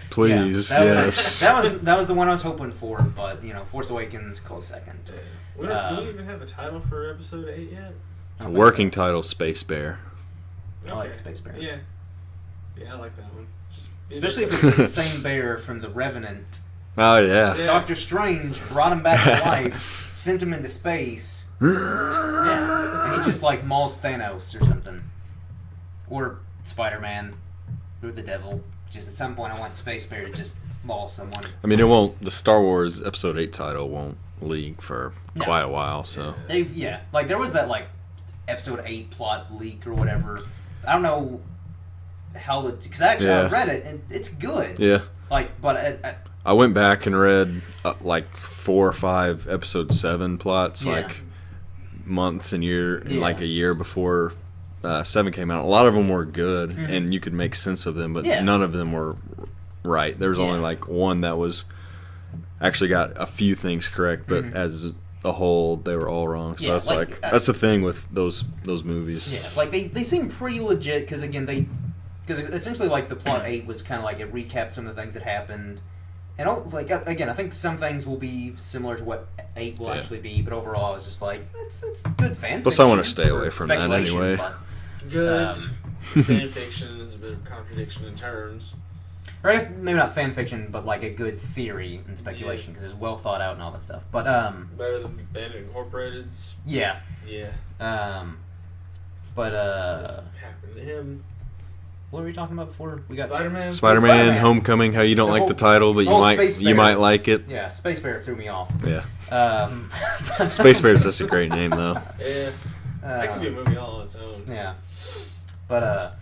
Speaker 3: please.
Speaker 1: Yeah,
Speaker 3: Yes.
Speaker 1: that was the one I was hoping for, but Force Awakens close second.
Speaker 2: Do we even have a title for episode 8 yet?
Speaker 1: I
Speaker 3: The
Speaker 1: don't think
Speaker 3: working
Speaker 1: so.
Speaker 3: title, Space Bear.
Speaker 1: I like Space Bear.
Speaker 2: Yeah. Yeah, I like that one.
Speaker 1: Especially if it's the same bear from The Revenant.
Speaker 3: Oh yeah.
Speaker 2: Yeah.
Speaker 1: Doctor Strange brought him back to life, sent him into space. Yeah. And he just like mauls Thanos or something. Or Spider-Man. Or the devil. Just at some point I want Space Bear to just maul someone.
Speaker 3: I mean, it won't. The Star Wars Episode 8 title won't leak for
Speaker 1: No.
Speaker 3: quite a while. So
Speaker 1: Like there was that like episode 8 plot leak or whatever. I don't know how it, because actually I read it and it's good.
Speaker 3: yeah.
Speaker 1: Like, but
Speaker 3: I went back and read like 4 or 5 episode 7 plots,
Speaker 1: Yeah.
Speaker 3: like months and
Speaker 1: Yeah.
Speaker 3: like a year before 7 came out, a lot of them were good, and you could make sense of them, but none of them were right. There was only like one that was actually got a few things correct, but as a whole, they were all wrong. So that's like that's the thing with those movies.
Speaker 1: Yeah, like they seem pretty legit because again because essentially like the plot 8 was kind of like it recapped some of the things that happened, and like again I think some things will be similar to what 8 will actually be, but overall I was just like it's good fan fiction.
Speaker 3: But I want to stay away from that anyway.
Speaker 1: But,
Speaker 2: good fan fiction is a bit of a contradiction in terms.
Speaker 1: Or I guess maybe not fan fiction, but like a good theory and speculation because it's well thought out and all that stuff. But
Speaker 2: better than Bandit Incorporated's.
Speaker 1: Yeah.
Speaker 2: Yeah.
Speaker 1: But
Speaker 2: What's happened to him?
Speaker 1: What were we talking about before? We got
Speaker 2: Spider-Man.
Speaker 3: Spider-Man, Homecoming. How you don't like the title, but you might like it.
Speaker 1: Yeah, Space Bear threw me off.
Speaker 3: Yeah. Space Bear is such a great name, though.
Speaker 2: Yeah. That could be a movie all on its own.
Speaker 1: Yeah. But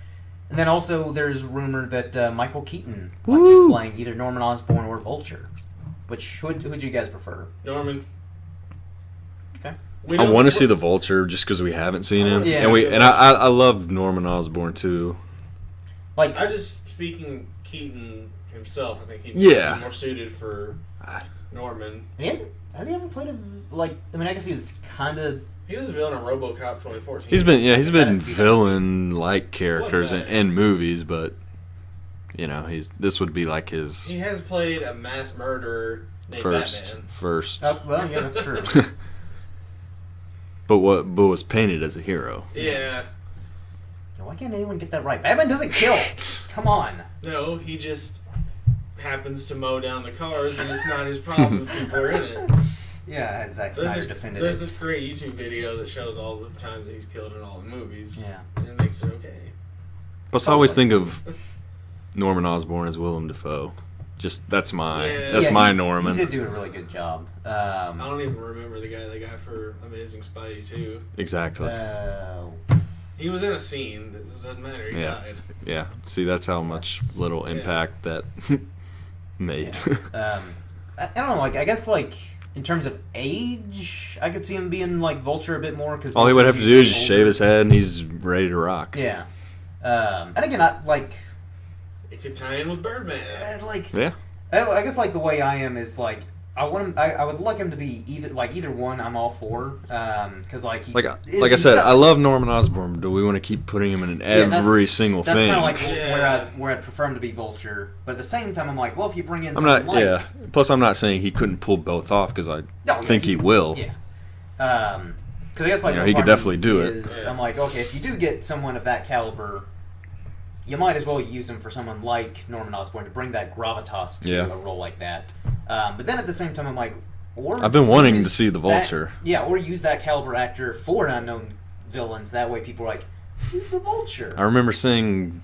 Speaker 1: and then also there's rumor that Michael Keaton might be playing either Norman Osborn or Vulture. Which who'd you guys prefer?
Speaker 2: Norman.
Speaker 1: Okay.
Speaker 3: I want to see the Vulture just because we haven't seen him, and I love Norman Osborn too.
Speaker 1: Like
Speaker 2: speaking Keaton himself, I think he'd be more suited for Norman.
Speaker 1: Has he ever played I guess he was kind of.
Speaker 2: He was a villain in RoboCop 2014.
Speaker 3: He's been villain-like characters in movies, but this would be like his.
Speaker 2: He has played a mass murderer named Batman.
Speaker 3: First.
Speaker 1: Oh, well, yeah, that's true.
Speaker 3: but was painted as a hero.
Speaker 2: Yeah.
Speaker 1: Why can't anyone get that right? Batman doesn't kill. Come on.
Speaker 2: No, he just happens to mow down the cars, and it's not his problem if people are in it.
Speaker 1: Yeah, as Zack Snyder defended
Speaker 2: There's this great YouTube video that shows all the times that he's killed in all the movies.
Speaker 1: Yeah.
Speaker 2: And it makes it okay.
Speaker 3: Plus, I always think of Norman Osborn as Willem Dafoe. Just that's my Norman.
Speaker 1: He did do a really good job.
Speaker 2: I don't even remember the guy they got for Amazing Spidey 2.
Speaker 3: Exactly.
Speaker 2: He was in a scene. It doesn't matter. He died.
Speaker 3: Yeah. See, that's how much little impact that made.
Speaker 1: Yeah. I don't know. Like, I guess like in terms of age, I could see him being like Vulture a bit more because
Speaker 3: all he would have to do is just shave his head and he's ready to rock.
Speaker 1: Yeah. And again,
Speaker 2: it could tie in with Birdman.
Speaker 1: I guess like the way I am is like I would like him to be either one. I'm all for because like
Speaker 3: I said, I love Norman Osborn. But do we want to keep putting him in every single thing?
Speaker 1: That's kind of like where I'd prefer him to be Vulture. But at the same time, I'm like, well, if you bring in someone
Speaker 3: Plus, I'm not saying he couldn't pull both off because I think he will.
Speaker 1: Yeah. Because I guess like
Speaker 3: he could definitely do it.
Speaker 1: I'm like, okay, if you do get someone of that caliber, you might as well use him for someone like Norman Osborn to bring that gravitas to a role like that. But then at the same time, I'm like,
Speaker 3: I've been wanting to see the Vulture.
Speaker 1: Or use that caliber actor for unknown villains. That way, people are like, who's the Vulture?
Speaker 3: I remember saying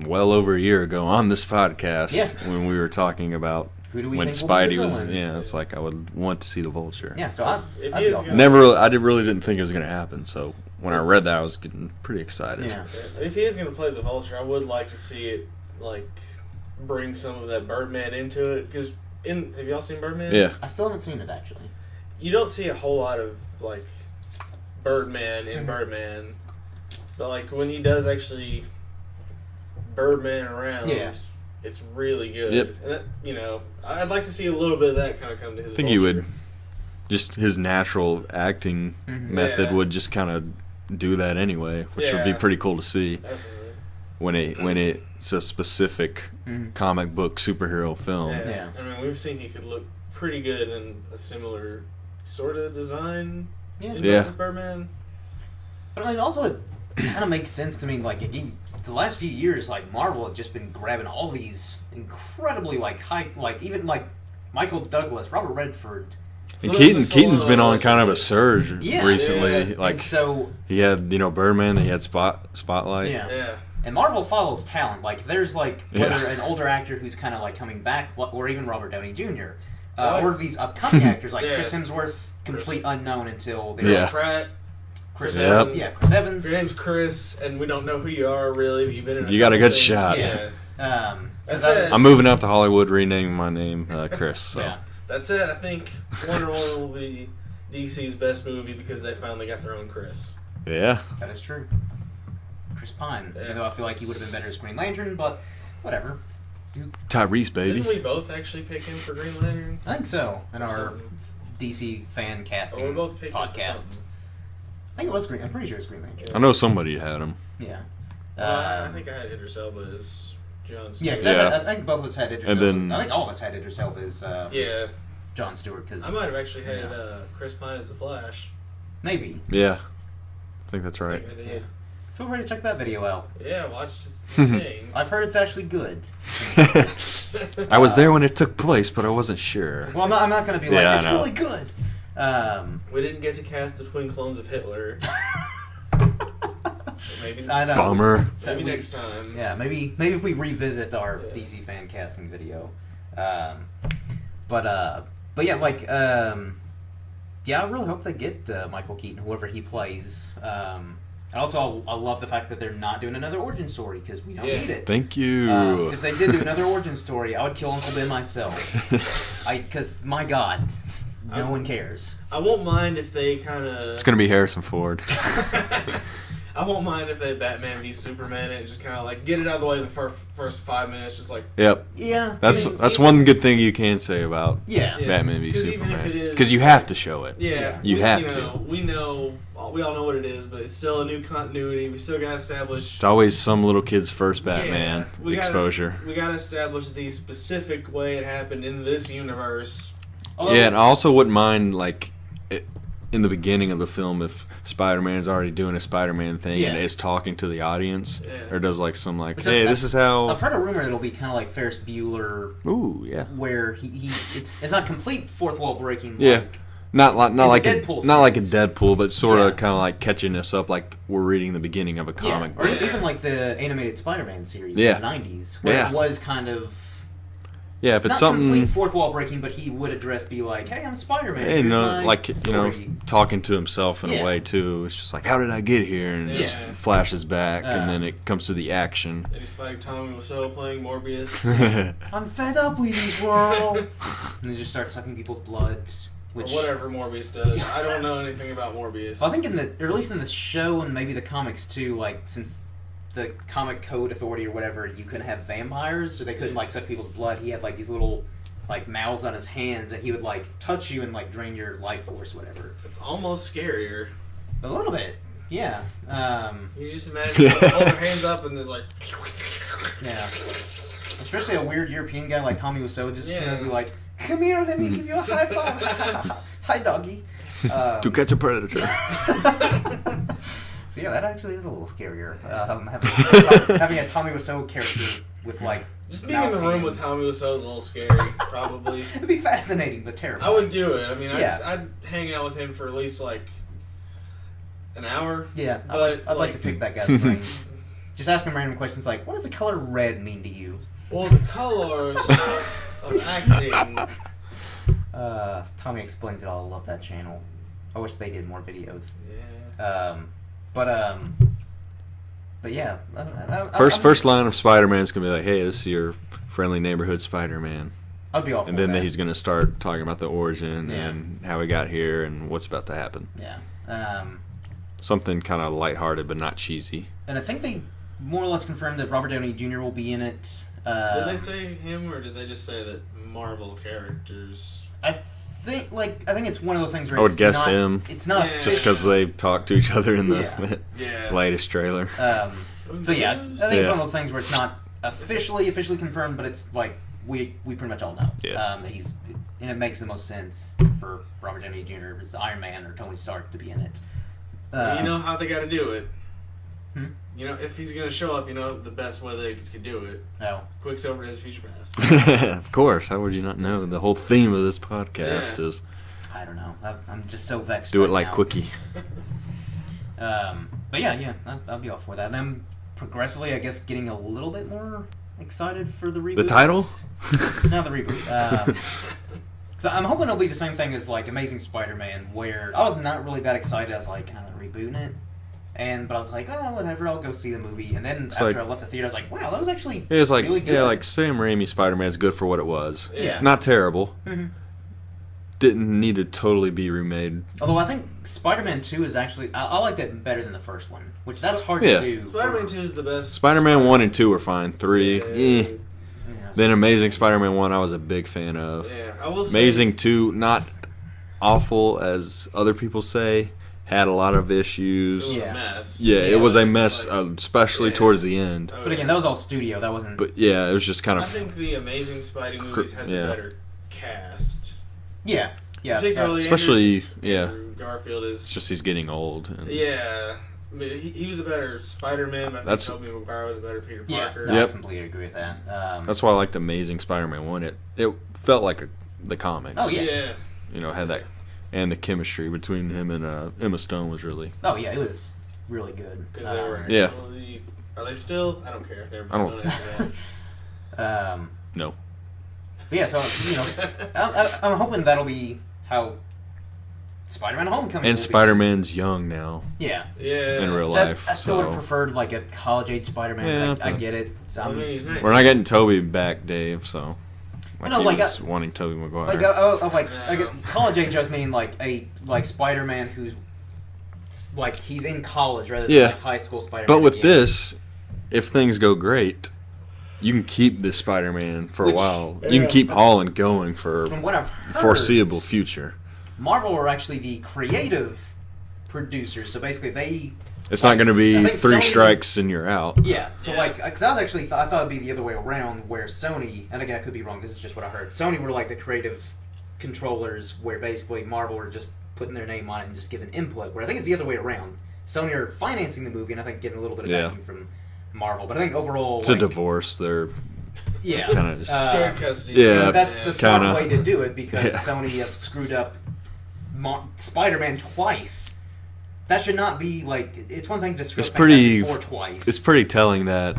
Speaker 3: well over a year ago on this podcast when we were talking about when Spidey was. Yeah, it's like I would want to see the Vulture.
Speaker 1: Yeah, so
Speaker 3: I really didn't think it was going to happen. So when I read that, I was getting pretty excited.
Speaker 1: Yeah.
Speaker 2: If he is going to play the Vulture, I would like to see it bring some of that Birdman into it. Because have y'all seen Birdman?
Speaker 3: Yeah.
Speaker 1: I still haven't seen it actually.
Speaker 2: You don't see a whole lot of Birdman in Birdman, but when he does actually Birdman around, it's really good.
Speaker 3: Yep.
Speaker 2: And that, I'd like to see a little bit of that kind of come to his.
Speaker 3: I think
Speaker 2: Vulture.
Speaker 3: he would. Just his natural acting method would just kind of do that anyway, which would be pretty cool to see.
Speaker 2: Definitely.
Speaker 3: When it's a specific comic book superhero film.
Speaker 2: Yeah. I mean, we've seen he could look pretty good in a similar sort of design.
Speaker 3: Yeah.
Speaker 2: With Birdman.
Speaker 1: But I mean, also it kind of makes sense to me. The last few years, Marvel had just been grabbing all these incredibly high, even Michael Douglas, Robert Redford.
Speaker 3: And Keaton's been on kind of a surge recently.
Speaker 1: Yeah. So
Speaker 3: he had Birdman, then he had Spotlight.
Speaker 2: Yeah.
Speaker 1: And Marvel follows talent. There's whether an older actor who's kind of coming back, or even Robert Downey Jr. Or these upcoming actors Chris Hemsworth, complete unknown until
Speaker 2: Chris Pratt.
Speaker 1: Chris Evans. Yeah, Chris Evans.
Speaker 2: Your name's Chris, and we don't know who you are really. But you've been in.
Speaker 3: You got a good shot.
Speaker 1: Yeah.
Speaker 3: I'm moving out to Hollywood, renaming my name Chris. So.
Speaker 1: Yeah.
Speaker 2: That's it. I think Wonder Woman will be DC's best movie because they finally got their own Chris.
Speaker 3: Yeah.
Speaker 1: That is true. Chris Pine.
Speaker 2: Yeah.
Speaker 1: Even though I feel like he would have been better as Green Lantern, but whatever.
Speaker 3: Tyrese, baby.
Speaker 2: Didn't we both actually pick him for Green Lantern?
Speaker 1: I think so. In
Speaker 2: Or
Speaker 1: our
Speaker 2: something.
Speaker 1: DC fan casting
Speaker 2: We both picked him for
Speaker 1: podcast.
Speaker 2: something.
Speaker 1: I think it was Green. I'm pretty sure it's Green Lantern.
Speaker 3: I know somebody had him.
Speaker 1: Yeah.
Speaker 2: I think I had Idris Elba as Jon Stewart.
Speaker 1: Yeah, because
Speaker 3: Yeah.
Speaker 1: I think both of us had Idris
Speaker 3: And
Speaker 1: Elba.
Speaker 3: then-
Speaker 1: I think all of us had Idris Elba as
Speaker 2: Yeah.
Speaker 1: Jon Stewart. Cause,
Speaker 2: I might have actually had
Speaker 1: Yeah.
Speaker 2: Chris Pine as the Flash.
Speaker 1: maybe.
Speaker 3: Yeah, I think that's
Speaker 2: I
Speaker 3: right.
Speaker 2: think I did.
Speaker 1: Feel free to check that video out.
Speaker 2: Yeah, watch the thing.
Speaker 1: I've heard it's actually good.
Speaker 3: I was there when it took place, but I wasn't sure.
Speaker 1: Well, I'm not going to be like,
Speaker 3: Yeah, I
Speaker 1: it's
Speaker 3: know.
Speaker 1: really good.
Speaker 2: We didn't get to cast the twin clones of Hitler. Maybe,
Speaker 1: I know.
Speaker 3: Bummer.
Speaker 1: So
Speaker 2: maybe
Speaker 1: we-
Speaker 2: next time.
Speaker 1: Yeah, maybe if we revisit our
Speaker 2: Yeah.
Speaker 1: DC fan casting video. But yeah, like, yeah, I really hope they get Michael Keaton, whoever he plays. And also, I love the fact that they're not doing another origin story because we don't
Speaker 2: Yeah.
Speaker 1: need it.
Speaker 3: Thank you.
Speaker 1: 'Cause if they did do another origin story, I would kill Uncle Ben myself. Because my God, no one cares.
Speaker 2: I won't mind if they kind of.
Speaker 3: It's gonna be Harrison Ford.
Speaker 2: I won't mind if they Batman v Superman and just kind of like get it out of the way in the first 5 minutes, just like
Speaker 3: Yep,
Speaker 1: Yeah,
Speaker 3: that's
Speaker 2: Even-
Speaker 3: that's one good thing you can say about
Speaker 1: yeah.
Speaker 2: Yeah.
Speaker 3: Batman v
Speaker 2: 'Cause even if
Speaker 3: Superman,
Speaker 2: it is-
Speaker 3: because you have to show it.
Speaker 2: yeah,
Speaker 3: You have to.
Speaker 2: We all know what it is, but it's still a new continuity. We still got to establish.
Speaker 3: It's always some little kid's first Batman
Speaker 2: we
Speaker 3: exposure.
Speaker 2: We got to establish the specific way it happened in this universe.
Speaker 1: Although-
Speaker 3: Yeah, and I also wouldn't mind like in the beginning of the film if Spider-Man's already doing a Spider-Man thing and
Speaker 1: Yeah.
Speaker 3: is talking to the audience,
Speaker 2: Yeah.
Speaker 3: or does like some like,
Speaker 1: Which
Speaker 3: hey,
Speaker 1: I've-
Speaker 3: this is how.
Speaker 1: I've heard a rumor that it'll be kind of like Ferris Bueller,
Speaker 3: Ooh, yeah,
Speaker 1: where it's not complete fourth wall breaking.
Speaker 3: Yeah.
Speaker 1: Like,
Speaker 3: not
Speaker 1: the
Speaker 3: like
Speaker 1: Deadpool
Speaker 3: not like a
Speaker 1: scenes.
Speaker 3: Deadpool, but sort of
Speaker 1: Yeah.
Speaker 3: kind of like catching us up, like we're reading the beginning of a
Speaker 1: yeah,
Speaker 3: comic.
Speaker 1: or
Speaker 3: book.
Speaker 1: even like the animated Spider-Man series
Speaker 3: Yeah.
Speaker 1: in the '90s, where
Speaker 3: Yeah.
Speaker 1: it was kind of
Speaker 3: Yeah, if it's
Speaker 1: not
Speaker 3: something.
Speaker 1: complete fourth wall breaking, but he would be like, "Hey, I'm Spider-Man."
Speaker 3: Hey,
Speaker 1: Here's
Speaker 3: no,
Speaker 1: my
Speaker 3: like
Speaker 1: story."
Speaker 3: talking to himself in
Speaker 1: Yeah.
Speaker 3: a way too. It's just like, how did I get here? And it just
Speaker 2: Yeah.
Speaker 3: flashes back, and then
Speaker 1: Uh.
Speaker 3: it comes to the action.
Speaker 2: And he's fighting Tommy Wiseau playing Morbius.
Speaker 1: I'm fed up with this world, and he just starts sucking people's blood.
Speaker 2: or
Speaker 1: Which
Speaker 2: whatever Morbius does. I don't know anything about Morbius.
Speaker 1: Well, I think or at least in the show and maybe the comics too, like since the Comic Code Authority or whatever, you couldn't have vampires, so they couldn't like suck people's blood. He had like these little like mouths on his hands, and he would like touch you and like drain your life force, whatever.
Speaker 2: It's almost scarier.
Speaker 1: A little bit, yeah,
Speaker 2: You just imagine hold their hands up and there's like.
Speaker 1: yeah. Especially a weird European guy like Tommy Wiseau just
Speaker 2: Yeah.
Speaker 1: gonna be like, "Come here, let me give you a high five." Hi, doggy.
Speaker 3: To catch a predator.
Speaker 1: So yeah, that actually is a little scarier. Having a Tommy Wiseau character with like
Speaker 2: Just being in the room with Tommy Wiseau is a little scary, probably.
Speaker 1: It'd be fascinating but terrifying.
Speaker 2: I would do it. I mean,
Speaker 1: Yeah.
Speaker 2: I'd hang out with him for at least like an hour.
Speaker 1: Yeah,
Speaker 2: But,
Speaker 1: I'd like
Speaker 2: like-
Speaker 1: to pick that guy's brain. Just ask him random questions like, "What does the color red mean to you?"
Speaker 2: Well, the colors of acting.
Speaker 1: Tommy Explains It All. I love that channel. I wish they did more videos.
Speaker 2: Yeah.
Speaker 1: But yeah.
Speaker 3: First line of Spider-Man is gonna be like, "Hey, this is your friendly neighborhood Spider-Man,"
Speaker 1: I'd be all for
Speaker 3: and then
Speaker 1: that.
Speaker 3: he's gonna start talking about the origin
Speaker 1: Yeah.
Speaker 3: and how he got here and what's about to happen.
Speaker 1: Yeah.
Speaker 3: Something kind of lighthearted but not cheesy.
Speaker 1: And I think they more or less confirmed that Robert Downey Jr. will be in it.
Speaker 2: Did they say him or did they just say that Marvel characters?
Speaker 1: I think it's one of those things where
Speaker 3: I would
Speaker 1: it's
Speaker 3: guess
Speaker 1: not,
Speaker 3: him.
Speaker 1: It's not
Speaker 2: Yeah.
Speaker 3: Just because they talk to each other in the
Speaker 1: Yeah.
Speaker 2: Yeah.
Speaker 3: latest trailer.
Speaker 1: So yeah, I think it's
Speaker 3: Yeah.
Speaker 1: one of those things where it's not officially confirmed, but it's like we pretty much all know.
Speaker 3: Yeah.
Speaker 1: And it makes the most sense for Robert Downey Jr. as Iron Man or Tony Stark to be in it.
Speaker 2: You know how they got to do it.
Speaker 1: Hmm?
Speaker 2: You know, if he's gonna show up, you know the best way they could do it.
Speaker 1: No.
Speaker 2: Quicksilver has future past.
Speaker 3: Of course. How would you not know? The whole theme of this podcast
Speaker 2: Yeah.
Speaker 3: is
Speaker 1: I don't know. I'm just so vexed.
Speaker 3: do it
Speaker 1: right
Speaker 3: like
Speaker 1: now.
Speaker 3: Quickie.
Speaker 1: But yeah, I'll be all for that. And I'm progressively, I guess, getting a little bit more excited for the reboot.
Speaker 3: The title?
Speaker 1: No, the reboot. So I'm hoping it'll be the same thing as like Amazing Spider-Man, where I was not really that excited. I was like, kind of rebooting it, but I was like, oh, whatever, I'll go see the movie. And then after
Speaker 3: like-
Speaker 1: I left the theater, I was like, wow, that was actually
Speaker 3: It was like
Speaker 1: really good.
Speaker 3: like Sam Raimi Spider-Man's good for what it was.
Speaker 2: Yeah.
Speaker 3: Not terrible.
Speaker 1: Mm-hmm.
Speaker 3: didn't need to totally be remade.
Speaker 1: Although I think Spider-Man 2 is actually... I like that better than the first one, which that's hard
Speaker 3: Yeah.
Speaker 1: to do.
Speaker 2: Spider-Man 2 is the best.
Speaker 3: Spider-Man 1 and 2 were fine. 3,
Speaker 2: Yeah.
Speaker 3: eh.
Speaker 1: Yeah,
Speaker 3: Then Amazing Spider-Man 1, I was a big fan of.
Speaker 2: Yeah, I will say.
Speaker 3: Amazing 2, not awful as other people say. Had a lot of
Speaker 2: It
Speaker 3: issues.
Speaker 2: was
Speaker 1: Yeah.
Speaker 2: a mess.
Speaker 3: Yeah, it was a
Speaker 2: it's
Speaker 3: mess,
Speaker 2: like-
Speaker 3: especially
Speaker 2: yeah.
Speaker 3: towards the end.
Speaker 2: Oh,
Speaker 1: But again,
Speaker 2: yeah.
Speaker 1: that was all studio. That wasn't...
Speaker 3: But yeah, it was just kind
Speaker 2: I
Speaker 3: of.
Speaker 2: think the Amazing Spidey movies had
Speaker 3: Yeah.
Speaker 2: the better cast.
Speaker 1: Yeah. Yeah.
Speaker 2: Particularly
Speaker 3: Especially, yeah.
Speaker 2: Andrew Garfield is
Speaker 3: It's just he's getting old. And
Speaker 2: yeah. I mean, he was a better Spider-Man. But I think
Speaker 3: That's-
Speaker 2: Tobey Maguire was a better Peter
Speaker 1: Yeah,
Speaker 2: Parker.
Speaker 1: no,
Speaker 3: Yep.
Speaker 1: I completely agree with that.
Speaker 3: That's why I liked Amazing Spider-Man 1. It felt like the comics.
Speaker 1: Oh, yeah.
Speaker 2: Yeah.
Speaker 3: You know, had that. And the chemistry between him and Emma Stone was really.
Speaker 1: Oh, yeah, it was really good.
Speaker 2: Because they were
Speaker 3: Yeah.
Speaker 2: actually. Are they still? I don't care. Never
Speaker 3: I
Speaker 2: mind.
Speaker 3: don't-
Speaker 2: answer
Speaker 3: No.
Speaker 1: But yeah, so, you know, I'm hoping that'll be how Spider-Man Homecoming
Speaker 3: And
Speaker 1: will be.
Speaker 3: Spider-Man's young now
Speaker 1: Yeah.
Speaker 2: that. Yeah.
Speaker 3: in real
Speaker 1: So
Speaker 3: life.
Speaker 1: I still would have
Speaker 3: So
Speaker 1: preferred, like, a college-age Spider-Man.
Speaker 3: Yeah,
Speaker 1: but I
Speaker 3: but-
Speaker 1: get it. So
Speaker 2: I mean, he's nice.
Speaker 3: we're not getting Toby back, Dave. So like
Speaker 1: No,
Speaker 3: he
Speaker 1: like,
Speaker 3: was wanting Toby Maguire.
Speaker 1: like college-age just mean, like, Spider-Man who's, like, he's in college rather than,
Speaker 3: Yeah.
Speaker 1: like, high school Spider-Man.
Speaker 3: But with
Speaker 1: again.
Speaker 3: this, if things go great, you can keep this Spider-Man for a
Speaker 1: Which-
Speaker 3: while. You can keep Holland going for
Speaker 1: From what I've heard,
Speaker 3: foreseeable future.
Speaker 1: Marvel are actually the creative producers. So basically, they...
Speaker 3: It's not going to
Speaker 1: I
Speaker 3: be
Speaker 1: think
Speaker 3: 3
Speaker 1: Sony-
Speaker 3: strikes and you're out.
Speaker 1: Yeah, so
Speaker 2: Yeah.
Speaker 1: like, because I was actually I thought it'd be the other way around, where Sony, and again I could be wrong. This is just what I heard. Sony were like the creative controllers, where basically Marvel were just putting their name on it and just giving input. Where I think it's the other way around. Sony are financing the movie, and I think getting a little bit of
Speaker 3: Yeah.
Speaker 1: backing from Marvel. But I think overall,
Speaker 3: It's a divorce. They're
Speaker 1: yeah,
Speaker 3: kind of just.
Speaker 2: Shared custody.
Speaker 3: Yeah,
Speaker 1: that's the smart
Speaker 3: kinda.
Speaker 1: way to do it because
Speaker 3: Yeah.
Speaker 1: Sony have screwed up Spider-Man twice. That should not be like. It's one thing to screw
Speaker 3: It's
Speaker 1: up
Speaker 3: pretty-
Speaker 1: Fantastic Four twice.
Speaker 3: It's pretty telling that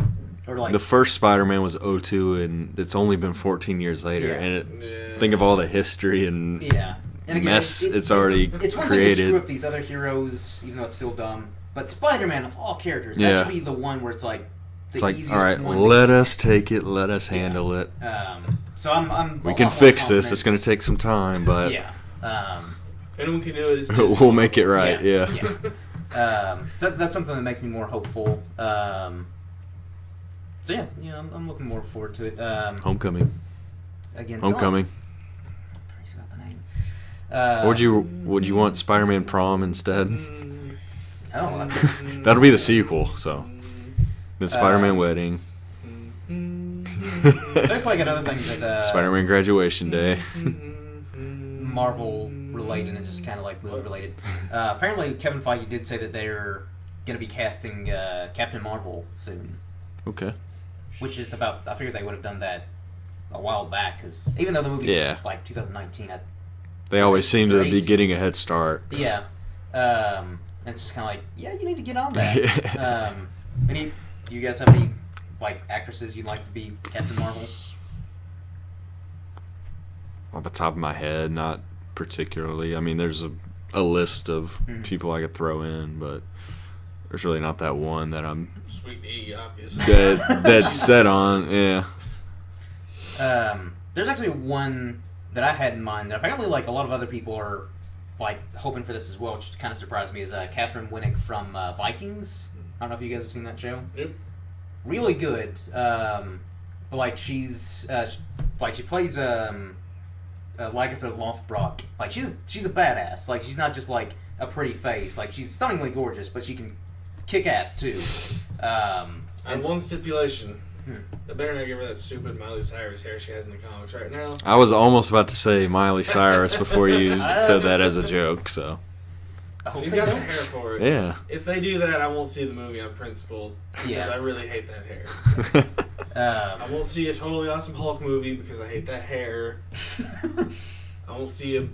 Speaker 1: or like
Speaker 3: the first Spider-Man was 02, and it's only been 14 years later.
Speaker 1: Yeah.
Speaker 3: And
Speaker 2: Yeah.
Speaker 3: think of all the history and
Speaker 1: yeah. And again,
Speaker 3: mess it's already
Speaker 1: it's one thing to
Speaker 3: created.
Speaker 1: screw up these other heroes, even though it's still dumb. But Spider-Man, of all characters, that
Speaker 3: Yeah.
Speaker 1: should be the one where it's like the
Speaker 3: It's like,
Speaker 1: easiest
Speaker 3: all right,
Speaker 1: one. to
Speaker 3: let
Speaker 1: get.
Speaker 3: us take it, let us handle it.
Speaker 1: So I'm
Speaker 3: We
Speaker 1: a
Speaker 3: can
Speaker 1: lot more
Speaker 3: fix this. It's going
Speaker 1: confident.
Speaker 3: to take some time, but
Speaker 1: Yeah.
Speaker 2: If anyone can do it, it's just
Speaker 3: we'll make it right. Yeah.
Speaker 1: So that's something that makes me more hopeful. So yeah, I'm looking more forward to it.
Speaker 3: Homecoming.
Speaker 1: Again,
Speaker 3: Homecoming.
Speaker 1: Crazy about the name.
Speaker 3: Would you want Spider-Man Prom instead?
Speaker 1: Oh, that's-
Speaker 3: That'll be the sequel. So then Spider-Man Wedding,
Speaker 1: there's like another thing that
Speaker 3: Spider-Man Graduation Day.
Speaker 1: Marvel related and just kind of like movie related. Apparently, Kevin Feige did say that they're going to be casting Captain Marvel soon,
Speaker 3: Okay.
Speaker 1: which is about. I figured they would have done that a while back because even though the movie's
Speaker 3: Yeah.
Speaker 1: like 2019,
Speaker 3: They always seem to be
Speaker 1: Great.
Speaker 3: getting a head start.
Speaker 1: yeah, and it's just kind of like yeah, you need to get on that. Do you guys have any like actresses you'd like to be Captain Marvel?
Speaker 3: Off the top of my head, not particularly. I mean, there's a list of people I could throw in, but there's really not that one that I'm
Speaker 2: Sweet E, obviously.
Speaker 3: dead set on. Yeah.
Speaker 1: There's actually one that I had in mind that apparently like a lot of other people are like hoping for this as well, which kind of surprised me. Is Catherine Winnick from Vikings? I don't know if you guys have seen that show.
Speaker 2: Yep.
Speaker 1: Really good, but like she's like she plays Lagertha Lothbrok. Like she's a badass. Like she's not just like a pretty face. Like she's stunningly gorgeous, but she can kick ass too.
Speaker 2: I have
Speaker 1: It's-
Speaker 2: one stipulation. They better not give her that stupid Miley Cyrus hair she has in the comics right now.
Speaker 3: I was almost about to say Miley Cyrus before you said that as a joke, so.
Speaker 1: I hope
Speaker 2: She's
Speaker 1: they
Speaker 2: got the
Speaker 1: don't.
Speaker 2: hair for it.
Speaker 3: Yeah.
Speaker 2: If they do that, I won't see the movie on principle because
Speaker 1: Yeah.
Speaker 2: I really hate that hair. I
Speaker 1: Um,
Speaker 2: won't see a totally awesome Hulk movie because I hate that hair. I won't see a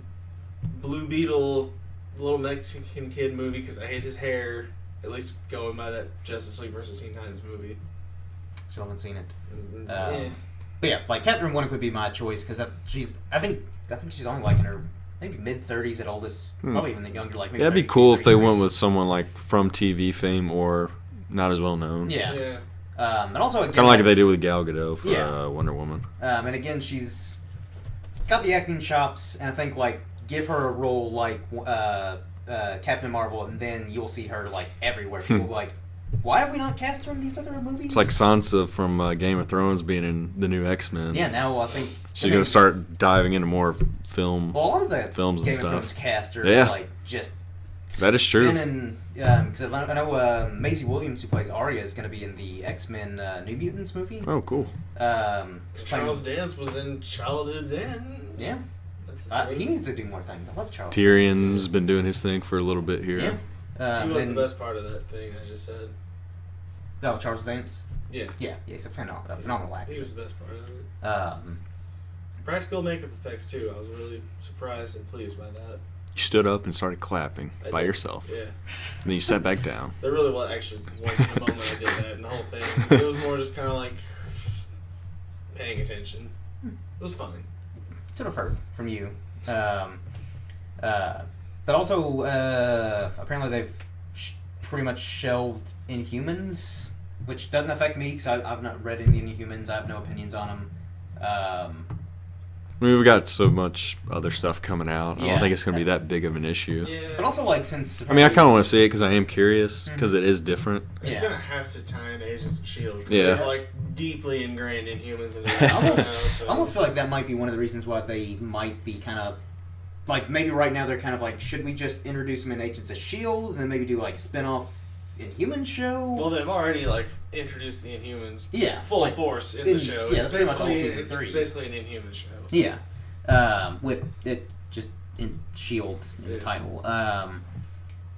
Speaker 2: Blue Beetle little Mexican kid movie because I hate his hair. At least going by that Justice League versus Teen Titans movie.
Speaker 1: Still haven't seen it.
Speaker 2: Yeah.
Speaker 1: But yeah, like Catherine Winnick would be my choice because she's. I think she's only like in her maybe mid-30s at oldest, probably even younger. Like maybe
Speaker 3: Yeah, it'd be
Speaker 1: 32,
Speaker 3: cool if they
Speaker 1: 33.
Speaker 3: went with someone like from TV fame or not as well known.
Speaker 1: Yeah.
Speaker 2: Yeah.
Speaker 1: And also again,
Speaker 3: Kind of like they did with Gal Gadot for
Speaker 1: Yeah.
Speaker 3: Wonder Woman.
Speaker 1: and again, she's got the acting chops, and I think like give her a role like Captain Marvel, and then you'll see her like everywhere. People will be like, why have we not cast her in these other movies?
Speaker 3: It's like Sansa from Game of Thrones being in the new X-Men.
Speaker 1: Yeah, now I think
Speaker 3: she's going to start diving into more film.
Speaker 1: Well, a lot of the
Speaker 3: films and
Speaker 1: Game
Speaker 3: stuff.
Speaker 1: of Thrones cast are like just.
Speaker 3: That is true.
Speaker 1: Because I know Maisie Williams, who plays Arya, is going to be in the X-Men New Mutants movie.
Speaker 3: Oh, cool.
Speaker 2: Charles Dance was in Childhood's End.
Speaker 1: Yeah. He needs to do more things. I love Charles.
Speaker 3: Tyrion's been doing his thing for a little bit here.
Speaker 1: Yeah.
Speaker 2: He was the best part of that thing I just said.
Speaker 1: Oh, Charles Dance?
Speaker 2: Yeah.
Speaker 1: Yeah, he's a phenomenal actor.
Speaker 2: He was the best part of it. Practical makeup effects, too. I was really surprised and pleased by that.
Speaker 3: You stood up and started clapping by yourself.
Speaker 2: Yeah.
Speaker 3: And then you sat back down.
Speaker 2: There really was actually wasn't a moment I did that in the whole thing. It was more just kind of like paying attention. It was fine.
Speaker 1: Should have heard from you. But also, apparently they've pretty much shelved Inhumans, which doesn't affect me because I've not read any Inhumans. I have no opinions on them.
Speaker 3: I mean, we've got so much other stuff coming out. I don't think it's going to be that big of an issue.
Speaker 2: Yeah.
Speaker 1: But also, like, since...
Speaker 3: I mean, I kind of want to see it because I am curious, because it is different.
Speaker 2: It's going to have to tie into Agents of S.H.I.E.L.D.
Speaker 3: Yeah.
Speaker 2: They're, like, deeply ingrained in humans. And
Speaker 1: I almost feel like that might be one of the reasons why they might be kind of... Like, maybe right now they're kind of like, should we just introduce them in Agents of S.H.I.E.L.D. and then maybe do, like, a spin-off Inhuman show?
Speaker 2: Well, they've already, like, introduced the Inhumans
Speaker 1: full
Speaker 2: force in the show.
Speaker 1: Yeah, it's
Speaker 2: basically an Inhuman show.
Speaker 1: Yeah. With it just in S.H.I.E.L.D. in the title.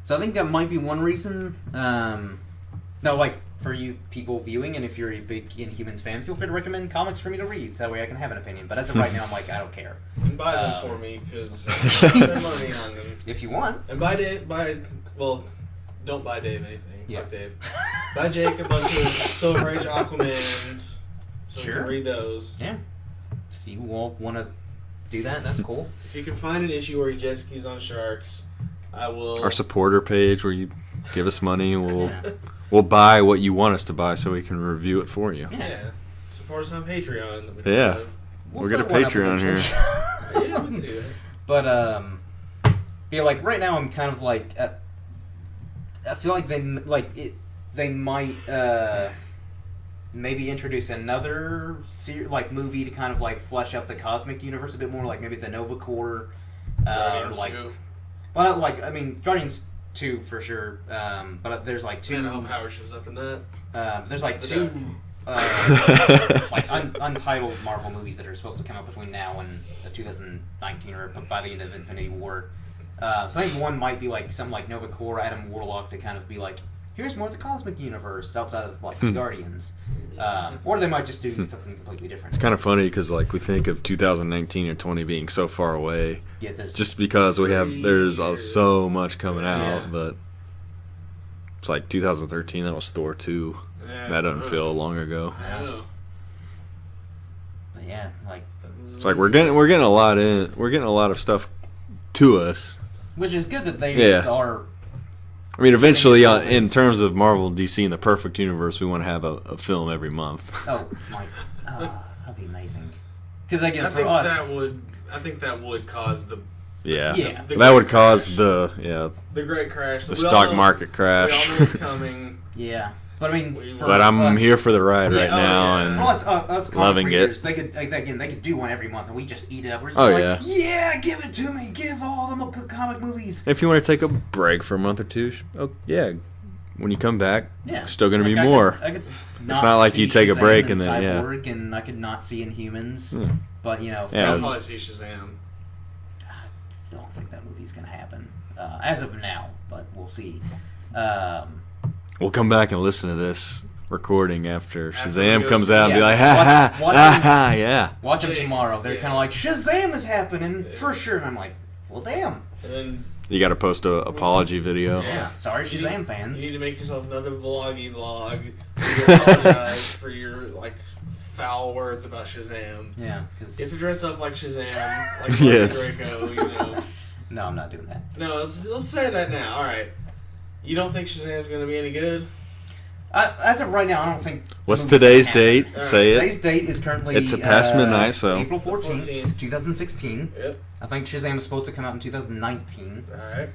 Speaker 1: So I think that might be one reason. No, like, for you people viewing, and if you're a big Inhumans fan, feel free to recommend comics for me to read, so that way I can have an opinion. But as of right now, I'm like, I don't care.
Speaker 2: And buy them for me, because I spend money on them.
Speaker 1: If you want.
Speaker 2: And don't buy Dave anything.
Speaker 1: Yeah.
Speaker 2: Fuck Dave. Buy Jake a bunch of Silver Age Aquamans, so you can read those.
Speaker 1: Yeah. If you all want to do that, that's cool.
Speaker 2: If you can find an issue where he jet skis on sharks, I will.
Speaker 3: Our supporter page where you give us money, we'll buy what you want us to buy so we can review it for you.
Speaker 2: Yeah. Support us on Patreon.
Speaker 3: Yeah. We'll get a Patreon here.
Speaker 2: Yeah, we can do that.
Speaker 1: But, yeah, like, right now I'm kind of like, I feel like they might, maybe introduce another movie to kind of like flesh out the cosmic universe a bit more, like maybe the Nova Corps,
Speaker 2: Guardians 2.
Speaker 1: Well, not like, I mean, Guardians 2 for sure, but there's like two.
Speaker 2: And I hope Howard shows up in that.
Speaker 1: There's like two untitled Marvel movies that are supposed to come out between now and 2019 or by the end of Infinity War. So I think one might be like something like Nova Corps, Adam Warlock, to kind of be like, here's more of the cosmic universe outside of like the Guardians, or they might just do something completely different.
Speaker 3: It's kind of funny because like we think of 2019 or 20 being so far away, just because there's so much coming out, but it's like 2013. That was Thor 2.
Speaker 2: Yeah,
Speaker 3: that doesn't feel long ago.
Speaker 2: Yeah.
Speaker 1: But yeah, like
Speaker 3: it's like we're getting a lot in. We're getting a lot of stuff to us,
Speaker 1: which is good that they are.
Speaker 3: I mean, eventually, in terms of Marvel, DC, and the perfect universe, we want to have a film every month.
Speaker 1: Oh my! That'd be amazing. Because
Speaker 2: I think that would cause the
Speaker 3: that would cause the
Speaker 2: great crash,
Speaker 3: the stock market crash.
Speaker 2: We all know it's coming.
Speaker 1: Yeah. But I mean,
Speaker 3: I'm here for the ride right now, and
Speaker 1: for us
Speaker 3: loving
Speaker 1: readers,
Speaker 3: it.
Speaker 1: They could do one every month, and we just eat it up. We're just give it to me, give all the good comic movies.
Speaker 3: If you want to take a break for a month or two, when you come back, still going to be
Speaker 1: I
Speaker 3: more.
Speaker 1: It's
Speaker 3: not like you take a break and then
Speaker 1: Cyborg, and I could not see Inhumans, but
Speaker 2: I'll probably see Shazam.
Speaker 1: I don't think that movie's going to happen as of now, but we'll see.
Speaker 3: We'll come back and listen to this recording after Shazam comes out and be like, yeah.
Speaker 1: Watch them tomorrow. They're kind of like, Shazam is happening for sure. And I'm like, well, damn.
Speaker 2: And then
Speaker 3: you got to post an apology video.
Speaker 1: Yeah, sorry, Shazam fans.
Speaker 2: You need to make yourself another vloggy vlog. You apologize for your foul words about Shazam.
Speaker 1: Yeah, because
Speaker 2: you have to dress up like Shazam, like Draco.
Speaker 1: No, I'm not doing that.
Speaker 2: No, let's say that now. All right. You don't think Shazam's going to be any good?
Speaker 1: As of right now, I don't think.
Speaker 3: What's today's date?
Speaker 2: Alright,
Speaker 3: Say
Speaker 1: Today's
Speaker 3: it.
Speaker 1: date is currently.
Speaker 3: It's past midnight, so.
Speaker 1: April 14th,
Speaker 2: 14th.
Speaker 1: 2016.
Speaker 2: Yep.
Speaker 1: I think Shazam is supposed to come out in 2019.
Speaker 2: Alright.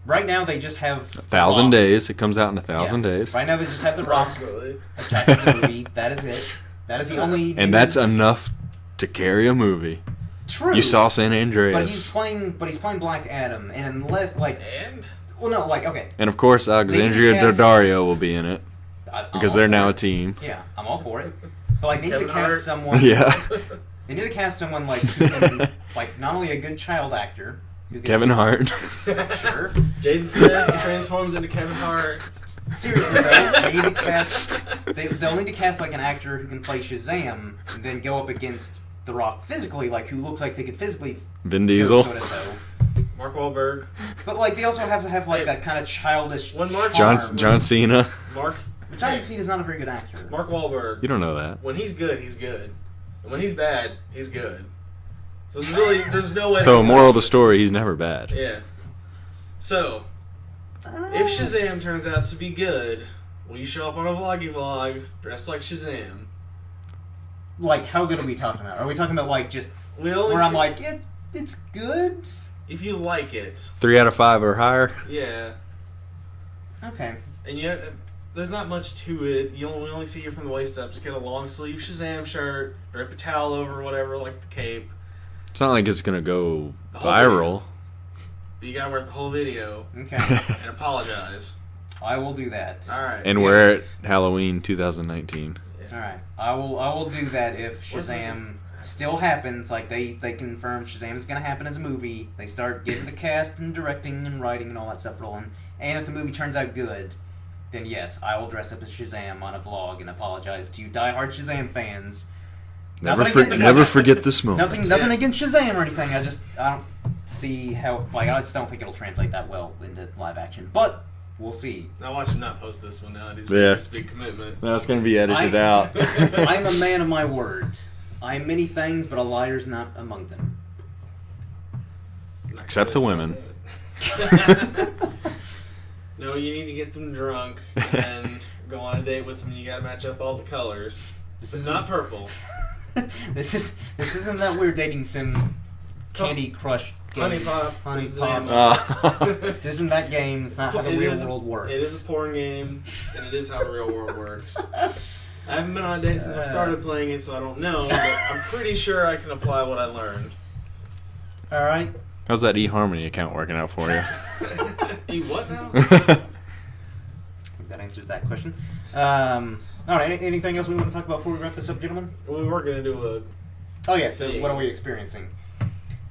Speaker 1: Right now, they just have.
Speaker 3: 1,000 days. It comes out in 1,000 days.
Speaker 1: Right now, they just have The Rock
Speaker 2: Approximately.
Speaker 1: attached to the movie. That is it. That is the only.
Speaker 3: And that's
Speaker 1: news.
Speaker 3: enough to carry a movie.
Speaker 1: True.
Speaker 3: You saw San
Speaker 1: But
Speaker 3: Andreas.
Speaker 1: he's playing Black Adam, and unless
Speaker 2: And?
Speaker 1: well, no, okay.
Speaker 3: And of course, Alexandria
Speaker 1: cast-
Speaker 3: Daddario will be in it
Speaker 1: I'm
Speaker 3: because
Speaker 1: all
Speaker 3: they're
Speaker 1: for
Speaker 3: now
Speaker 1: it.
Speaker 3: a team.
Speaker 1: Yeah, I'm all for it. But they need
Speaker 2: Kevin
Speaker 1: to cast
Speaker 2: Hart.
Speaker 1: someone.
Speaker 3: Yeah.
Speaker 1: They need to cast someone who can, not only a good child actor. Who can,
Speaker 3: Kevin Hart.
Speaker 1: Sure.
Speaker 2: Jaden Smith transforms into Kevin Hart.
Speaker 1: Seriously, though, they need to cast. They'll need to cast an actor who can play Shazam, and then go up against The Rock physically, who looks like they could physically.
Speaker 3: Vin Diesel.
Speaker 1: Go toe-to-toe.
Speaker 2: Mark Wahlberg.
Speaker 1: But they also have to have
Speaker 2: Hey,
Speaker 1: that kind of childish.
Speaker 2: one more-
Speaker 3: John
Speaker 1: charm.
Speaker 3: Cena.
Speaker 2: Mark.
Speaker 1: But John
Speaker 2: Hey,
Speaker 1: Cena's not a very good actor.
Speaker 2: Mark Wahlberg.
Speaker 3: You don't know that.
Speaker 2: When he's good, he's good. And when he's bad, he's good. So there's no way.
Speaker 3: So, moral of the story, he's never bad.
Speaker 2: Yeah. So, if Shazam turns out to be good, will you show up on a vlog dressed like Shazam?
Speaker 1: How good are we talking about? Are we talking about just
Speaker 2: We only
Speaker 1: where I'm
Speaker 2: see-
Speaker 1: it's good?
Speaker 2: if you like it,
Speaker 3: 3 out of 5 or higher.
Speaker 2: yeah.
Speaker 1: Okay.
Speaker 2: And yet, there's not much to it. We only see you from the waist up. Just get a long sleeve Shazam shirt, drape a towel over whatever, like the cape.
Speaker 3: It's not like it's going to go
Speaker 2: The whole
Speaker 3: viral.
Speaker 2: But you gotta wear the whole video
Speaker 1: Okay.
Speaker 2: and apologize.
Speaker 1: I will do that.
Speaker 2: All right.
Speaker 3: And wear it Halloween 2019.
Speaker 1: All right. I will do that if Shazam still happens. They confirm Shazam is going to happen as a movie. They start getting the cast and directing and writing and all that stuff rolling. And if the movie turns out good, then yes, I will dress up as Shazam on a vlog and apologize to you diehard Shazam fans.
Speaker 3: Never
Speaker 1: Nothing
Speaker 3: forget this moment.
Speaker 1: Nothing against Shazam or anything. I don't see how. I just don't think it'll translate that well into live action. But we'll see.
Speaker 2: Now watch him not post this one now. He's
Speaker 3: Yeah.
Speaker 2: made this big commitment.
Speaker 3: That's going to be edited out.
Speaker 1: I'm a man of my word. I am many things, but a liar's not among them.
Speaker 3: Except to women.
Speaker 2: No, you need to get them drunk and go on a date with them. You gotta match up all the colors. This is not purple.
Speaker 1: This isn't that weird dating sim Candy Crush game.
Speaker 2: Honey Pop.
Speaker 1: Honey
Speaker 2: is the
Speaker 1: Pop.
Speaker 2: name of it.
Speaker 1: This isn't that game. It's not how the
Speaker 2: It
Speaker 1: real
Speaker 2: is-
Speaker 1: world works.
Speaker 2: It is a porn game, and it is how the real world works. I haven't been on a date since I started playing it, so I don't know, but I'm pretty sure I can apply what I learned.
Speaker 1: All right.
Speaker 3: How's that eHarmony account working out for you?
Speaker 2: You what now?
Speaker 1: I think that answers that question. All right. Anything else we want to talk about before we wrap this up, gentlemen?
Speaker 2: We were gonna do a
Speaker 1: Oh yeah.
Speaker 2: Thing.
Speaker 1: What are we experiencing?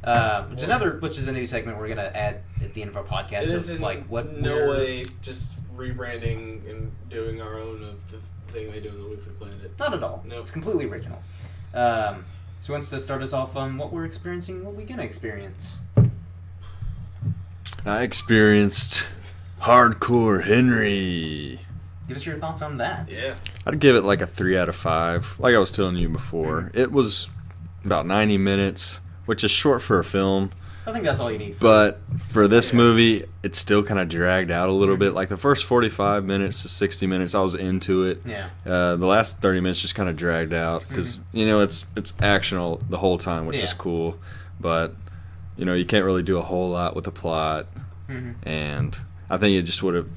Speaker 1: Which is a new segment we're gonna add at the end of our podcast.
Speaker 2: It
Speaker 1: Of
Speaker 2: is in
Speaker 1: what
Speaker 2: no
Speaker 1: we're-
Speaker 2: way just rebranding and doing our own of the thing they do in the Weekly Planet.
Speaker 1: Not at all.
Speaker 2: Nope.
Speaker 1: It's completely original. So who wants to start us off on what we're experiencing, what we're gonna experience?
Speaker 3: I experienced Hardcore Henry.
Speaker 1: Give us your thoughts on that.
Speaker 2: Yeah.
Speaker 3: I'd give it a 3 out of 5. Like I was telling you before, it was about 90 minutes, which is short for a film.
Speaker 1: I think that's all you need.
Speaker 3: But for this movie, it still kind of dragged out a little bit. Like the first 45 minutes to 60 minutes, I was into it.
Speaker 1: Yeah.
Speaker 3: The last 30 minutes just kind of dragged out because it's actional the whole time, which is
Speaker 1: Yeah.
Speaker 3: cool. But you can't really do a whole lot with the plot,
Speaker 1: Mm-hmm.
Speaker 3: and I think it just would have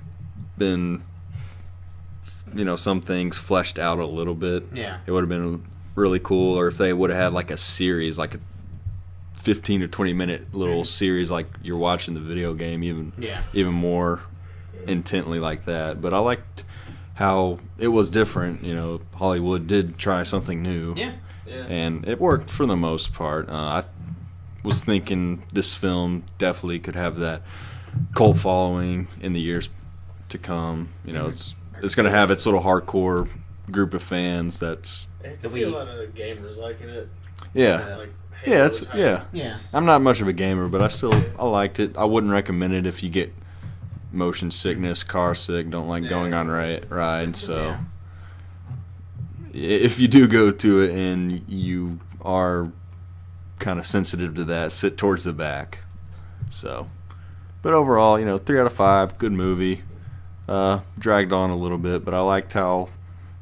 Speaker 3: been, some things fleshed out a little bit.
Speaker 1: Yeah.
Speaker 3: It would have been really cool, or if they would have had a series, a 15 to 20 minute little series like you're watching the video game, even more intently like that. But I liked how it was different. Hollywood did try something new.
Speaker 1: Yeah.
Speaker 2: Yeah.
Speaker 3: And it worked for the most part. I was thinking this film definitely could have that cult following in the years to come. It's going to have its little hardcore group of fans. That's
Speaker 2: I can see a lot of gamers liking it.
Speaker 3: yeah.
Speaker 2: Like
Speaker 3: Yeah,
Speaker 2: Halo
Speaker 3: it's
Speaker 2: type.
Speaker 3: yeah.
Speaker 1: Yeah.
Speaker 3: I'm not much of a gamer, but I liked it. I wouldn't recommend it if you get motion sickness, car sick, don't like going on rides. So if you do go to it and you are kind of sensitive to that, sit towards the back. So, but overall, 3 out of 5, good movie. dragged on a little bit, but I liked how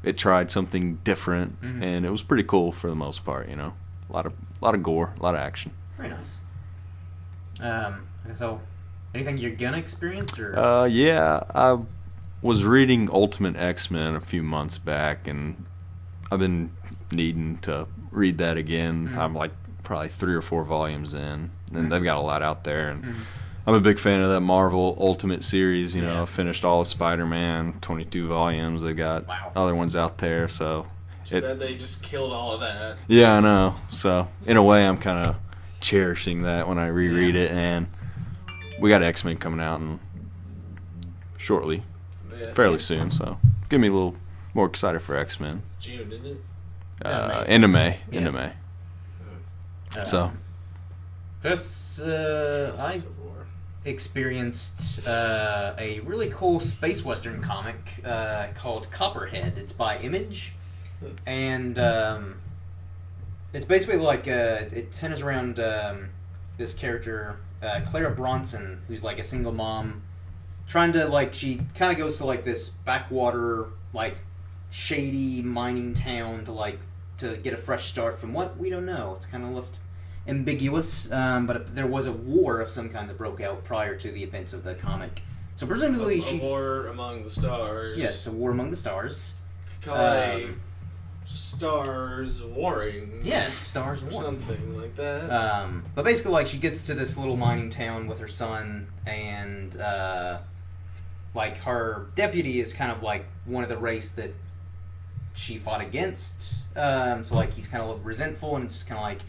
Speaker 3: it tried something different, and it was pretty cool for the most part. You know, a lot of gore, a lot of action.
Speaker 1: Very nice. So, anything you're gonna experience, or?
Speaker 3: Yeah, I was reading Ultimate X-Men a few months back, and I've been needing to read that again. I'm like probably 3 or 4 volumes in, and they've got a lot out there, and I'm a big fan of that Marvel Ultimate series. You know, I finished all of Spider-Man, 22 volumes. They've got other ones out there, so.
Speaker 2: Too bad they just killed all of that.
Speaker 3: Yeah, I know. So, in a way, I'm kind of cherishing that when I reread it, and we got X-Men coming out shortly, fairly soon, so get me a little more excited for X-Men.
Speaker 2: June, didn't it?
Speaker 3: End of May. End of May. So.
Speaker 1: This, I experienced a really cool space western comic called Copperhead. It's by Image, and it's basically like it centers around this character, Clara Bronson, who's like a single mom, trying to like she kind of goes to like this backwater like shady mining town to get a fresh start from what we don't know. It's kind of left ambiguous, but there was a war of some kind that broke out prior to the events of the comic. So presumably
Speaker 2: a war among the stars.
Speaker 1: Yes, a war among the stars.
Speaker 2: Call it a stars warring.
Speaker 1: Yes, stars warring.
Speaker 2: Something like that.
Speaker 1: But basically, like, she gets to this little mining town with her son, and like her deputy is kind of like one of the race that she fought against. So like he's kind of resentful, and it's just kind of like,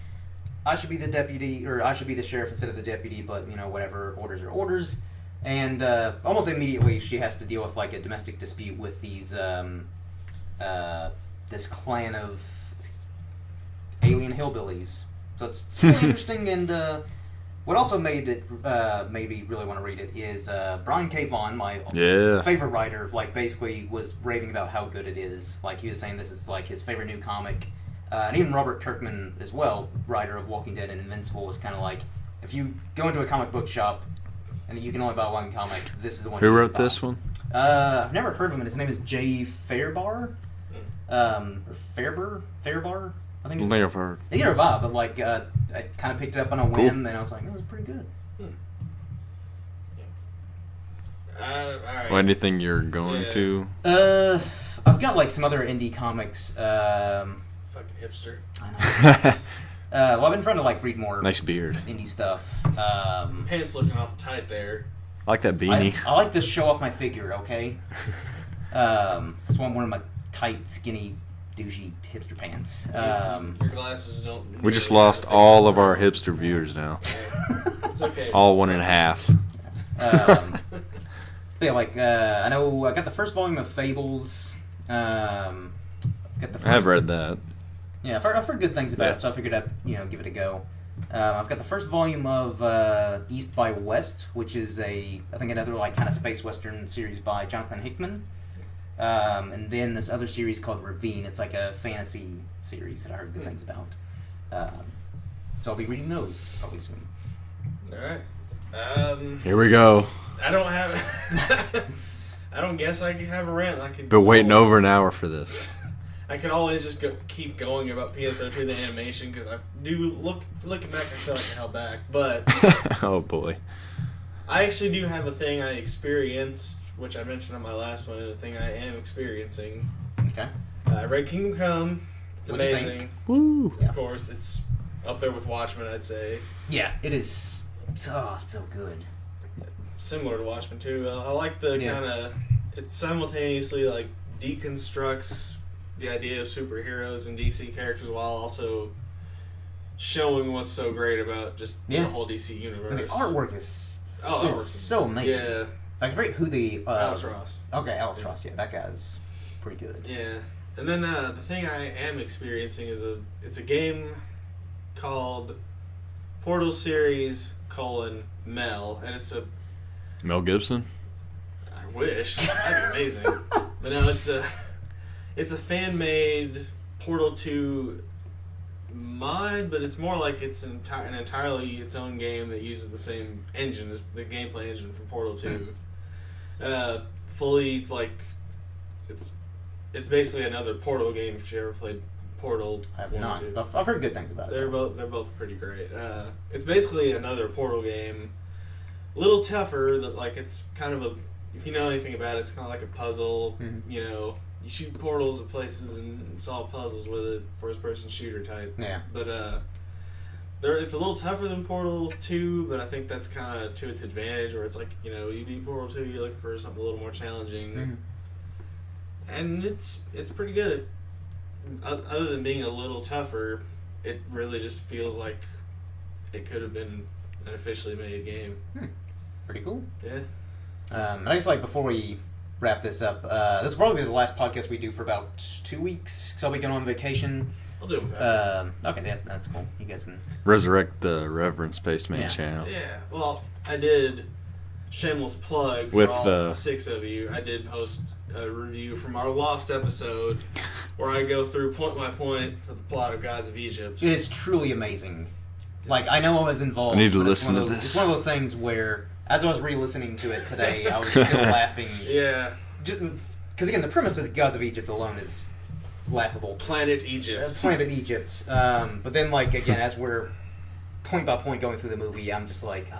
Speaker 1: I should be the deputy, or I should be the sheriff instead of the deputy, but, you know, whatever, orders are orders. And almost immediately she has to deal with, like, a domestic dispute with these, this clan of alien hillbillies. So it's really interesting, and what also made me really want to read it is Brian K. Vaughan, my favorite writer, like, basically was raving about how good it is. Like, he was saying this is, like, his favorite new comic. And even Robert Kirkman as well, writer of Walking Dead and Invincible, was kind of like, if you go into a comic book shop and you can only buy one comic, this is the one.
Speaker 3: Who wrote this one?
Speaker 1: I've never heard of him. His name is Jay Fairbar. Or Fairbar? I think it's.
Speaker 3: I've heard.
Speaker 1: Either have I, but like, I kind of picked it up on a whim, and I was like, this is pretty good.
Speaker 2: All right.
Speaker 3: Well, anything you're going to?
Speaker 1: I've got like some other indie comics.
Speaker 2: Fucking hipster.
Speaker 1: I know. Well, I've been trying to like read more
Speaker 3: nice beard,
Speaker 1: indie stuff.
Speaker 2: Pants looking awful tight there.
Speaker 3: I like that beanie.
Speaker 1: I like to show off my figure, okay? That's why I'm wearing my tight, skinny, douchey hipster pants.
Speaker 2: Your glasses don't.
Speaker 3: We just lost all of our hipster viewers now.
Speaker 2: It's okay.
Speaker 3: All 1.5.
Speaker 1: Yeah, like I know I got the first volume of Fables. I
Speaker 3: have read that.
Speaker 1: Yeah, I've heard good things about it, so I figured I'd give it a go. I've got the first volume of East by West, which is I think another like kind of space western series by Jonathan Hickman. And then this other series called Ravine. It's like a fantasy series that I heard good things about. So I'll be reading those probably soon.
Speaker 2: All right.
Speaker 3: Here we go.
Speaker 2: I don't have. I don't guess I could have a rant. I could.
Speaker 3: Been waiting over an hour for this.
Speaker 2: I could always just keep going about PSO2 the animation because I do looking back. I feel like I held back, but
Speaker 3: oh boy,
Speaker 2: I actually do have a thing I experienced, which I mentioned on my last one, and a thing I am experiencing.
Speaker 1: Okay.
Speaker 2: I read Kingdom Come. It's amazing.
Speaker 3: Woo!
Speaker 2: Of course, it's up there with Watchmen, I'd say.
Speaker 1: Yeah, it is. So good.
Speaker 2: Similar to Watchmen too. I like the kind of it simultaneously like deconstructs the idea of superheroes and DC characters while also showing what's so great about just the whole DC universe.
Speaker 1: And the artwork is so amazing.
Speaker 2: Yeah.
Speaker 1: I forget who the
Speaker 2: Alex Ross.
Speaker 1: Okay, Alex Ross. Yeah, that guy's pretty good.
Speaker 2: Yeah, and then the thing I am experiencing is it's a game called Portal Series : Mel, and it's a
Speaker 3: Mel Gibson.
Speaker 2: I wish that'd be amazing, but no, it's a fan made Portal 2 mod, but it's more like it's an entirely its own game that uses the same engine as the gameplay engine from Portal 2. fully like it's basically another Portal game. If you ever played Portal,
Speaker 1: I have
Speaker 2: 1
Speaker 1: not.
Speaker 2: or 2.
Speaker 1: I've heard good things about it.
Speaker 2: They're both pretty great. It's basically another Portal game, a little tougher. That like it's kind of a, if you know anything about it, it's kind of like a puzzle.
Speaker 1: Mhm.
Speaker 2: You know, you shoot portals at places and solve puzzles with it. First person shooter type.
Speaker 1: Yeah.
Speaker 2: But it's a little tougher than Portal 2, but I think that's kind of to its advantage. Where it's like, you know, you beat Portal 2, you're looking for something a little more challenging,
Speaker 1: Mhm.
Speaker 2: and it's pretty good. Other than being a little tougher, it really just feels like it could have been an officially made game.
Speaker 1: Pretty cool.
Speaker 2: Yeah.
Speaker 1: I guess, like, before we wrap this up, this will probably be the last podcast we do for about 2 weeks, so I'll be going on vacation.
Speaker 2: I'll do it with that.
Speaker 1: Okay, that's cool. You guys can...
Speaker 3: Resurrect the Reverend Spaceman
Speaker 1: Yeah.
Speaker 3: channel.
Speaker 2: Yeah. Well, I did shameless plug for
Speaker 3: With,
Speaker 2: all 6 of you. I did post a review from our Lost episode where I go through point by point for the plot of Gods of Egypt.
Speaker 1: It is truly amazing. Like, I know I was involved.
Speaker 3: I need to
Speaker 1: but it's
Speaker 3: listen
Speaker 1: one
Speaker 3: to
Speaker 1: of those-
Speaker 3: this.
Speaker 1: It's one of those things where, as I was re-listening to it today, I was still laughing.
Speaker 2: Yeah.
Speaker 1: Because, again, the premise of the Gods of Egypt alone is laughable.
Speaker 2: Planet Egypt.
Speaker 1: Planet Egypt. But then, like, again, as we're point by point going through the movie, I'm just like,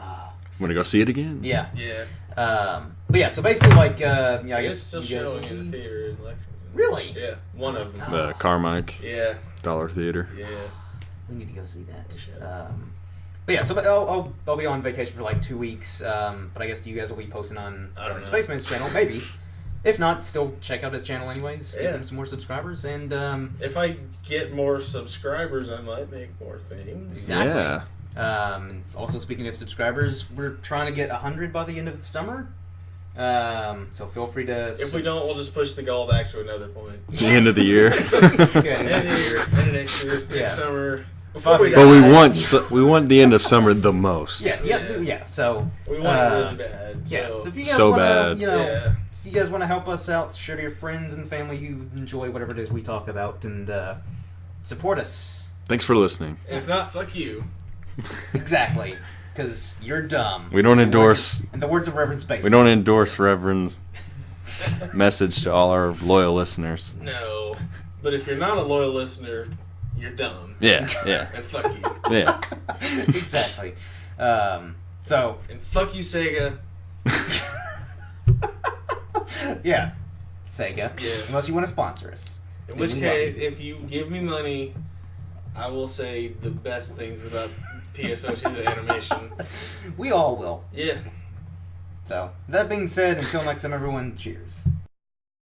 Speaker 3: Want to go see it again?
Speaker 1: yeah.
Speaker 2: Yeah.
Speaker 1: But yeah, so basically, like, I
Speaker 2: It's
Speaker 1: guess
Speaker 2: still
Speaker 1: you guys
Speaker 2: showing in the theater in Lexington.
Speaker 1: Really?
Speaker 2: Yeah. One of them.
Speaker 3: The Carmike
Speaker 2: Yeah.
Speaker 3: Dollar Theater.
Speaker 2: Yeah.
Speaker 1: We need to go see that.
Speaker 2: We should.
Speaker 1: But yeah, so I'll be on vacation for like 2 weeks. But I guess you guys will be posting on
Speaker 2: I don't know.
Speaker 1: Spaceman's channel, maybe. If not, still check out his channel anyways. Give
Speaker 2: Yeah.
Speaker 1: him some more subscribers, and
Speaker 2: If I get more subscribers, I might make more things.
Speaker 1: Exactly.
Speaker 3: Yeah.
Speaker 1: and also speaking of subscribers, we're trying to get 100 by the end of summer. So feel free to.
Speaker 2: If we don't, we'll just push the goal back to another point.
Speaker 3: The end of the year.
Speaker 2: End of the year, end of next year,
Speaker 1: Yeah.
Speaker 2: next summer. Before
Speaker 1: But
Speaker 2: we
Speaker 3: But we
Speaker 2: die,
Speaker 3: want the end of summer the most.
Speaker 1: Yeah. So
Speaker 2: we want it really bad.
Speaker 1: yeah.
Speaker 2: So,
Speaker 1: So if you guys
Speaker 3: So
Speaker 1: wanna,
Speaker 3: bad.
Speaker 1: you know,
Speaker 2: yeah.
Speaker 1: if you guys want to help us out, share to your friends and family who enjoy whatever it is we talk about, and support us.
Speaker 3: Thanks for listening.
Speaker 2: If not, fuck you.
Speaker 1: Exactly, because you're dumb.
Speaker 3: We don't endorse.
Speaker 1: In the words of Reverend Space.
Speaker 3: We don't endorse Reverend's message to all our loyal listeners.
Speaker 2: No. But if you're not a loyal listener, you're dumb.
Speaker 3: Yeah. Yeah.
Speaker 2: And fuck you.
Speaker 3: Yeah.
Speaker 1: Exactly. So
Speaker 2: And fuck you, Sega.
Speaker 1: yeah, Sega.
Speaker 2: Yeah.
Speaker 1: Unless you want to sponsor us.
Speaker 2: In
Speaker 1: Then
Speaker 2: which
Speaker 1: we love
Speaker 2: case,
Speaker 1: you.
Speaker 2: if you give me money, I will say the best things about PSO2 animation.
Speaker 1: We all will.
Speaker 2: Yeah.
Speaker 1: So that being said, until next time, everyone, cheers.